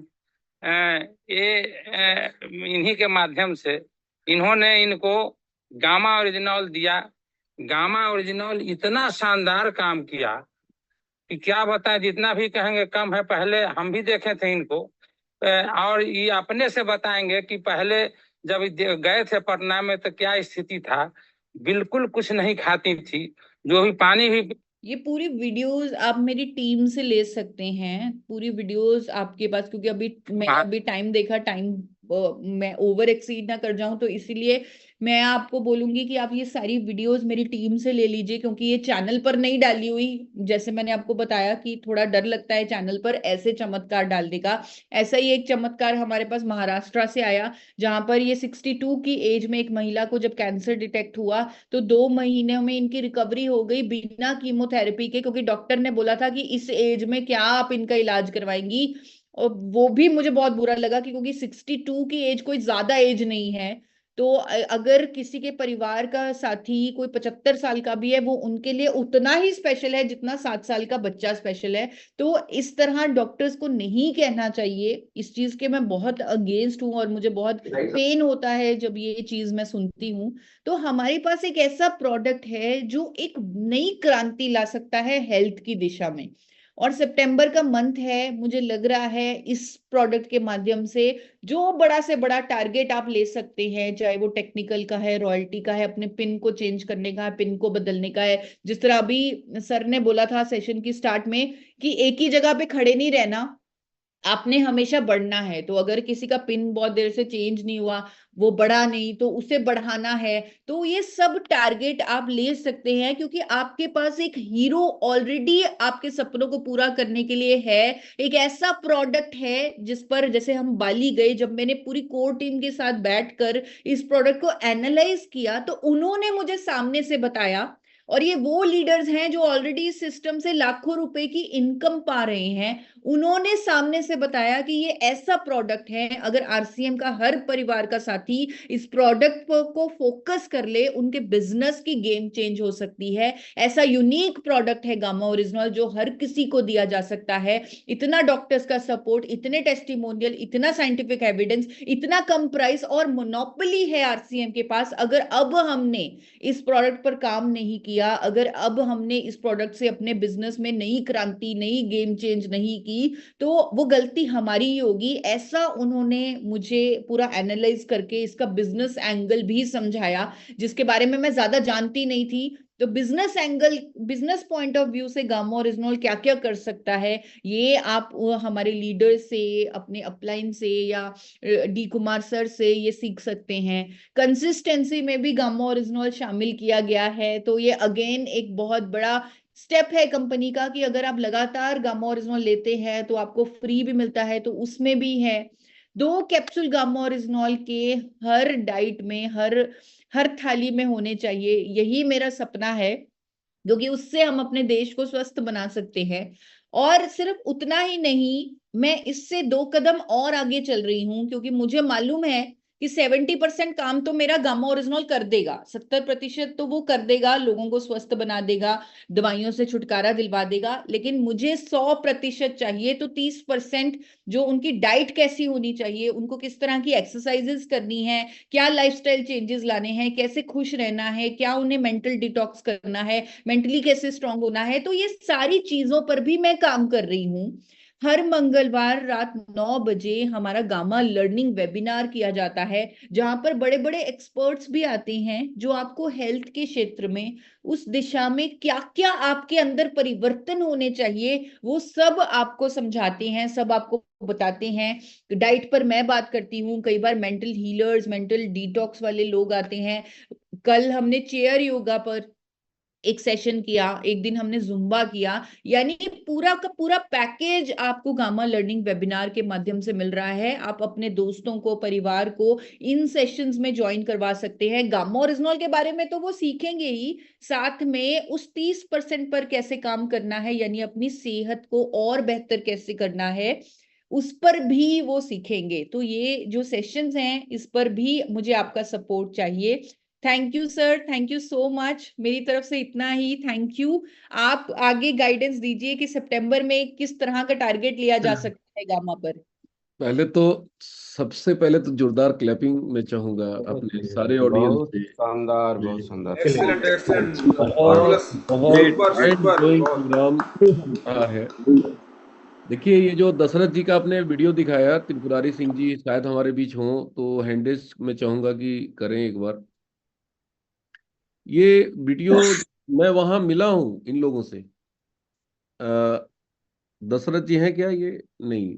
इन्हीं के माध्यम से इन्होंने इनको गामा ओरिजिनल दिया। गामा ओरिजिनल इतना शानदार काम किया कि क्या बताएं, जितना भी कहेंगे कम है। पहले हम भी देखे थे इनको, और ये अपने से बताएंगे कि पहले जब गए थे पटना में तो क्या स्थिति था, बिल्कुल कुछ नहीं खाती थी, जो भी पानी भी।
ये पूरी वीडियोस आप मेरी टीम से ले सकते हैं, पूरी वीडियोस आपके पास, क्योंकि अभी मैं अभी टाइम देखा, टाइम मैं ओवर एक्सीड ना कर जाऊं, तो इसीलिए मैं आपको बोलूंगी कि आप ये सारी वीडियोस मेरी टीम से ले लीजिए, क्योंकि ये चैनल पर नहीं डाली हुई। जैसे मैंने आपको बताया कि थोड़ा डर लगता है चैनल पर ऐसे चमत्कार डालने का। ऐसा ही एक चमत्कार हमारे पास महाराष्ट्र से आया, जहां पर ये 62 की एज में एक महिला को जब कैंसर डिटेक्ट हुआ तो 2 महीने में इनकी रिकवरी हो गई बिना कीमोथेरेपी के, क्योंकि डॉक्टर ने बोला था कि इस एज में क्या आप इनका इलाज करवाएंगी। और वो भी मुझे बहुत बुरा लगा कि क्योंकि 62 की एज कोई ज्यादा एज नहीं है। तो अगर किसी के परिवार का साथी कोई 75 साल का भी है, वो उनके लिए उतना ही स्पेशल है जितना 7 साल का बच्चा स्पेशल है। तो इस तरह डॉक्टर्स को नहीं कहना चाहिए। इस चीज के मैं बहुत अगेंस्ट हूँ और मुझे बहुत पेन होता है जब ये चीज मैं सुनती हूँ। तो हमारे पास एक ऐसा प्रोडक्ट है जो एक नई क्रांति ला सकता है हेल्थ की दिशा में। और सितंबर का मंथ है, मुझे लग रहा है इस प्रोडक्ट के माध्यम से जो बड़ा से बड़ा टारगेट आप ले सकते हैं, चाहे वो टेक्निकल का है, रॉयल्टी का है, अपने पिन को चेंज करने का है, पिन को बदलने का है। जिस तरह अभी सर ने बोला था सेशन की स्टार्ट में कि एक ही जगह पे खड़े नहीं रहना, आपने हमेशा बढ़ना है। तो अगर किसी का पिन बहुत देर से चेंज नहीं हुआ, वो बढ़ा नहीं, तो उसे बढ़ाना है। तो ये सब टारगेट आप ले सकते हैं, क्योंकि आपके पास एक हीरो ऑलरेडी आपके सपनों को पूरा करने के लिए है। एक ऐसा प्रोडक्ट है जिस पर, जैसे हम बाली गए, जब मैंने पूरी कोर टीम के साथ बैठकर इस प्रोडक्ट को एनालाइज किया, तो उन्होंने मुझे सामने से बताया। और ये वो लीडर्स हैं जो ऑलरेडी इस सिस्टम से लाखों रुपए की इनकम पा रहे हैं। उन्होंने सामने से बताया कि ये ऐसा प्रोडक्ट है, अगर आरसीएम का हर परिवार का साथी इस प्रोडक्ट को फोकस कर ले, उनके बिजनेस की गेम चेंज हो सकती है। ऐसा यूनिक प्रोडक्ट है गामा ओरिजिनल जो हर किसी को दिया जा सकता है। इतना डॉक्टर्स का सपोर्ट, इतने टेस्टिमोनियल, इतना साइंटिफिक एविडेंस, इतना कम प्राइस और मोनोपोली है आरसीएम के पास। अगर अब हमने इस प्रोडक्ट पर काम नहीं किया, अगर अब हमने इस प्रोडक्ट से अपने बिजनेस में नई क्रांति, नई गेम चेंज नहीं की, तो वो गलती हमारी ही होगी। ऐसा उन्होंने मुझे पूरा एनालाइज करके इसका बिजनेस एंगल भी समझाया, जिसके बारे में मैं ज्यादा जानती नहीं थी। तो business angle, business point of view से गामा ओरिजिनल क्या क्या कर सकता है, ये आप हमारे लीडर से, अपने अपलाइन से, या डी कुमार सर से ये सीख सकते हैं। कंसिस्टेंसी में भी गामा ओरिजिनल शामिल किया गया है। तो ये अगेन एक बहुत बड़ा स्टेप है कंपनी का कि अगर आप लगातार गामा ओरिजिनल लेते हैं तो आपको फ्री भी मिलता है, तो उसमें भी है। 2 कैप्सूल गामा ओरिजिनल के हर डाइट में, हर हर थाली में होने चाहिए। यही मेरा सपना है, क्योंकि उससे हम अपने देश को स्वस्थ बना सकते हैं। और सिर्फ उतना ही नहीं, मैं इससे 2 कदम और आगे चल रही हूं, क्योंकि मुझे मालूम है कि 70% काम तो मेरा गामा ओरिजिनल कर देगा, 70% तो वो कर देगा, लोगों को स्वस्थ बना देगा, दवाइयों से छुटकारा दिलवा देगा। लेकिन मुझे 100% चाहिए। तो 30% जो उनकी डाइट कैसी होनी चाहिए, उनको किस तरह की एक्सरसाइजेस करनी है, क्या लाइफस्टाइल चेंजेस लाने हैं, कैसे खुश रहना है, क्या उन्हें मेंटल डिटॉक्स करना है, मेंटली कैसे स्ट्रांग होना है, तो ये सारी चीजों पर भी मैं काम कर रही हूँ। हर मंगलवार रात 9 बजे हमारा गामा लर्निंग वेबिनार किया जाता है, जहां पर बड़े बड़े एक्सपर्ट्स भी आते हैं जो आपको हेल्थ के क्षेत्र में, उस दिशा में क्या क्या आपके अंदर परिवर्तन होने चाहिए, वो सब आपको समझाते हैं, सब आपको बताते हैं। डाइट पर मैं बात करती हूँ, कई बार मेंटल हीलर्स, मेंटल डिटॉक्स वाले लोग आते हैं। कल हमने चेयर योगा पर एक सेशन किया, एक दिन हमने जुम्बा किया। यानी पूरा का पूरा पैकेज आपको गामा लर्निंग वेबिनार के माध्यम से मिल रहा है। आप अपने दोस्तों को, परिवार को इन सेशंस में ज्वाइन करवा सकते हैं। गामा ओरिजिनल के बारे में तो वो सीखेंगे ही, साथ में उस 30% पर कैसे काम करना है, यानी अपनी सेहत को और बेहतर कैसे करना है, उस पर भी वो सीखेंगे। तो ये जो सेशंस हैं, इस पर भी मुझे आपका सपोर्ट चाहिए। Thank you sir, thank you so much. मेरी तरफ से इतना ही, थैंक यू। आप आगे गाइडेंस दीजिए कि सितंबर में किस तरह का टारगेट लिया जा सकता है गामा पर।
पहले तो, सबसे पहले तो जोरदार क्लैपिंग मैं चाहूंगा अपने सारे ऑडियंस
बहुत
से।
शानदार, बहुत शानदार।
Excellent, excellent,
बहुत
marvelous,
बहुत
super,
माइंड
super,
ब्लोइंग
बहुत
प्रोग्राम रहा है। देखिए, ये जो दशरथ जी का आपने वीडियो दिखाया, त्रिपुरारी सिंह जी शायद हमारे बीच हों, तो हैंडेस मैं चाहूंगा कि करें एक बार ये वीडियो। मैं वहां मिला हूं इन लोगों से। अ, दशरथ जी हैं क्या ये? नहीं।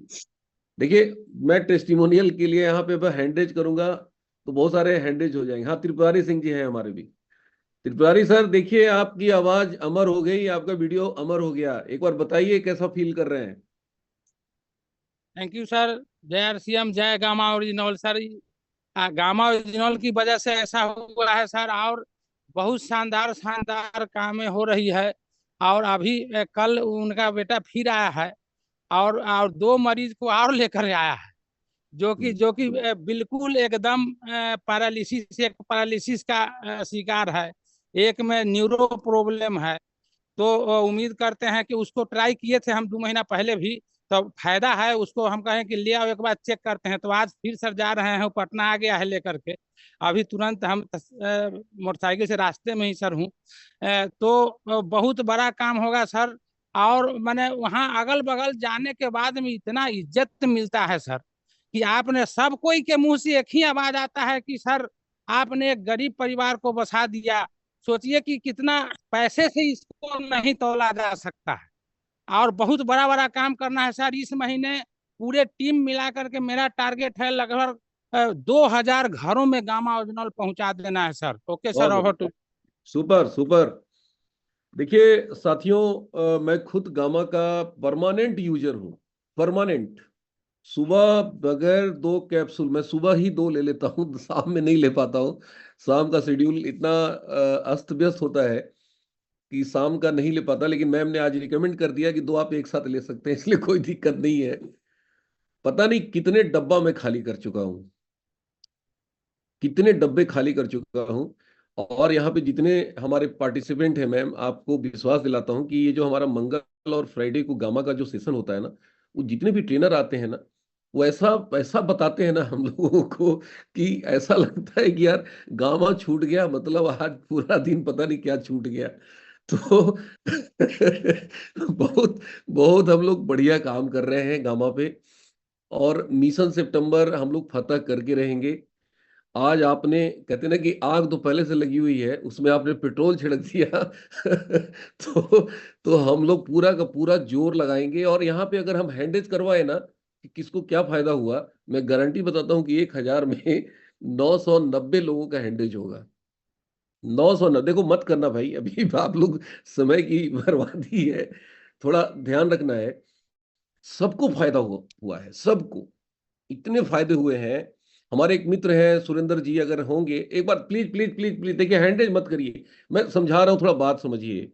देखिए, मैं टेस्टिमोनियल के लिए यहाँ पे हैंडेज करूंगा तो बहुत सारे हैंडेज हो जाएंगे। हाँ, त्रिपुरारी सिंह जी हैं हमारे भी। त्रिपुरारी सर, देखिए आपकी आवाज अमर हो गई, आपका वीडियो अमर हो गया। एक बार बताइए कैसा फील कर रहे हैं।
Thank you sir. जय आरसीएम, जय gamma original sir. Gamma original की वजह से ऐसा हुआ है सर, और बहुत शानदार शानदार कामें हो रही है। और अभी कल उनका बेटा फिर आया है, और 2 मरीज को और लेकर आया है, जो कि बिल्कुल एकदम पैरालिसिस, एक पैरालिसिस का शिकार है, एक में न्यूरो प्रॉब्लम है। तो उम्मीद करते हैं कि उसको ट्राई किए थे हम 2 महीना पहले भी, तो फायदा है उसको। हम कहें कि ले आओ एक बार चेक करते हैं, तो आज फिर सर जा रहे हैं, पटना आ गया है लेकर के। अभी तुरंत हम मोटरसाइकिल से रास्ते में ही सर हूँ। तो बहुत बड़ा काम होगा सर। और मैंने वहाँ अगल बगल जाने के बाद में इतना इज्जत मिलता है सर, कि आपने सब कोई के मुंह से एक ही आवाज आता है कि सर आपने एक गरीब परिवार को बसा दिया। सोचिए कि कितना पैसे से इसको नहीं तोला जा सकता है। और बहुत बड़ा बड़ा काम करना है सर इस महीने। पूरे टीम मिला करके मेरा टारगेट है लगभग 2,000 घरों में गामा ओरिजिनल पहुंचा देना है सर। ओके सर,
बहुत
ओवर
बढ़िया।
टू।
Super super. देखिए साथियों, मैं खुद गामा का परमानेंट यूजर हूँ। परमानेंट। सुबह बगैर 2 कैप्सूल, मैं सुबह ही 2 ले लेता हूँ, शाम में नहीं ले पाता हूँ। शाम का शेड्यूल इतना अस्त व्यस्त होता है कि शाम का नहीं ले पाता। लेकिन मैम ने आज रिकमेंड कर दिया कि 2 आप एक साथ ले सकते हैं, इसलिए कोई दिक्कत नहीं है। पता नहीं कितने डब्बा मैं खाली कर चुका हूँ, कितने डब्बे खाली कर चुका हूँ। और यहाँ पे जितने हमारे पार्टिसिपेंट हैं मैम, आपको विश्वास दिलाता हूँ कि ये जो हमारा मंगल और फ्राइडे को गामा का जो सेशन होता है ना, वो जितने भी ट्रेनर आते हैं ना, वो ऐसा ऐसा बताते हैं ना हम लोगों को कि ऐसा लगता है कि यार गामा छूट गया, मतलब आज पूरा दिन पता नहीं क्या छूट गया। तो बहुत बहुत हम लोग बढ़िया काम कर रहे हैं गामा पे। और मिशन सितंबर हम लोग फतह करके रहेंगे। आज आपने, कहते ना कि आग तो पहले से लगी हुई है, उसमें आपने पेट्रोल छिड़क दिया। तो हम लोग पूरा का पूरा जोर लगाएंगे। और यहाँ पे अगर हम हैंडेज करवाए ना कि किसको क्या फायदा हुआ, मैं गारंटी बताता हूँ कि 1,000 में 990 लोगों का हैंडेज होगा। 990। देखो मत करना भाई, अभी आप लोग समय की बर्बादी है, थोड़ा ध्यान रखना है। सबको फायदा हुआ है, सबको इतने फायदे हुए हैं। हमारे एक मित्र हैं सुरेंद्र जी, अगर होंगे एक बार प्लीज प्लीज प्लीज प्लीज, देखिए हैंडेज मत करिए, मैं समझा रहा हूँ, थोड़ा बात समझिए।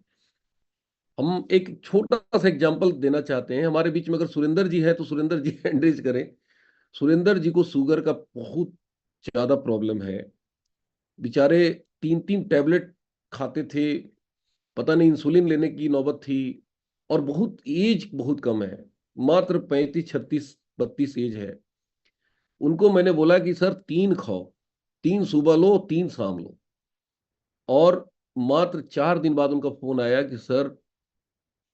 हम एक छोटा सा एग्जांपल देना चाहते हैं। हमारे बीच में अगर सुरेंद्र जी है तो सुरेंद्र जी हैंडेज करें। सुरेंद्र जी को शुगर का बहुत ज्यादा प्रॉब्लम है, बेचारे 3-3 टैबलेट खाते थे, पता नहीं इंसुलिन लेने की नौबत थी। और बहुत एज बहुत कम है, मात्र 35-36-32 एज है। उनको मैंने बोला कि सर 3 खाओ, 3 सुबह लो, 3 शाम लो। और मात्र 4 दिन बाद उनका फोन आया कि सर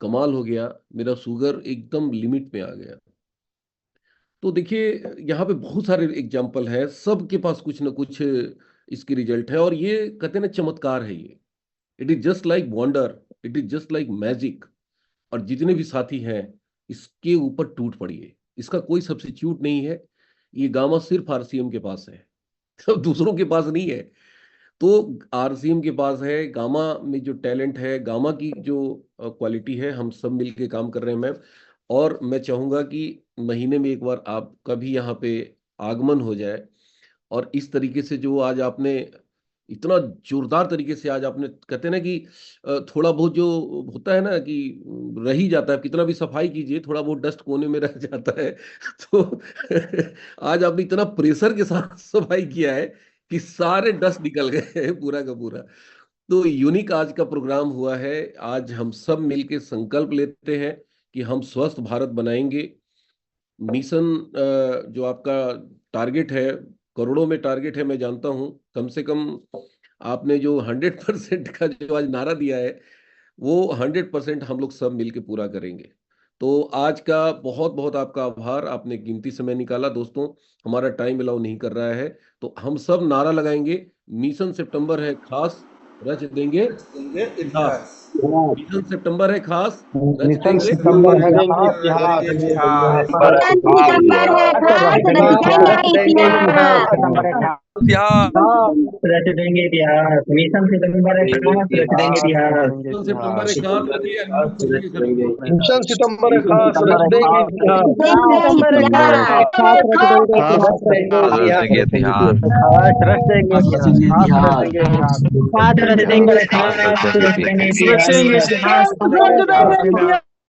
कमाल हो गया, मेरा शुगर एकदम लिमिट में आ गया। तो देखिए यहाँ पे बहुत सारे एग्जाम्पल है, सबके पास कुछ ना कुछ इसकी रिजल्ट है। और ये कहते हैं ना, चमत्कार है ये। It is just like wonder, it is just like magic. और जितने भी साथी हैं, इसके ऊपर टूट पड़िए, इसका कोई सब्स्टिट्यूट नहीं है। ये गामा सिर्फ आरसीएम के पास है, सब दूसरों के पास नहीं है। तो आरसीएम के पास है। गामा में जो टैलेंट है, गामा की जो क्वालिटी है, हम सब मिलके काम कर रहे हैं मैम। और मैं चाहूंगा कि महीने में एक बार आपका भी यहाँ पे आगमन हो जाए। और इस तरीके से जो आज आपने इतना जोरदार तरीके से आज आपने, कहते हैं ना कि थोड़ा बहुत जो होता है ना कि रह ही जाता है, कितना भी सफाई कीजिए थोड़ा बहुत डस्ट कोने में रह जाता है। तो आज आपने इतना प्रेशर के साथ सफाई किया है कि सारे डस्ट निकल गए हैं पूरा का पूरा। तो यूनिक आज का प्रोग्राम हुआ है। आज हम सब मिलके संकल्प लेते हैं कि हम स्वस्थ भारत बनाएंगे। मिशन जो आपका टारगेट है, करोड़ों में टारगेट है, मैं जानता हूं। कम से कम आपने जो 100% का जो आज नारा दिया है, वो 100% हम लोग सब मिलके पूरा करेंगे। तो आज का बहुत बहुत आपका आभार, आपने कीमती समय निकाला। दोस्तों, हमारा टाइम अलाउ नहीं कर रहा है, तो हम सब नारा लगाएंगे। मिशन सितंबर है खास, रच देंगे
देंगे
इतिहास।
इतिहास।
मिशन सितंबर है खास,
मिशन सितंबर है खास,
इतिहास।
रच देंगे इतिहास, मिशन सितंबर है खास, रच देंगे इतिहास।
मिशन सितंबर है खास, ये unmute करेंगे सर।
मिशन सितंबर है खास, रच देंगे इतिहास।
रच देंगे इतिहास।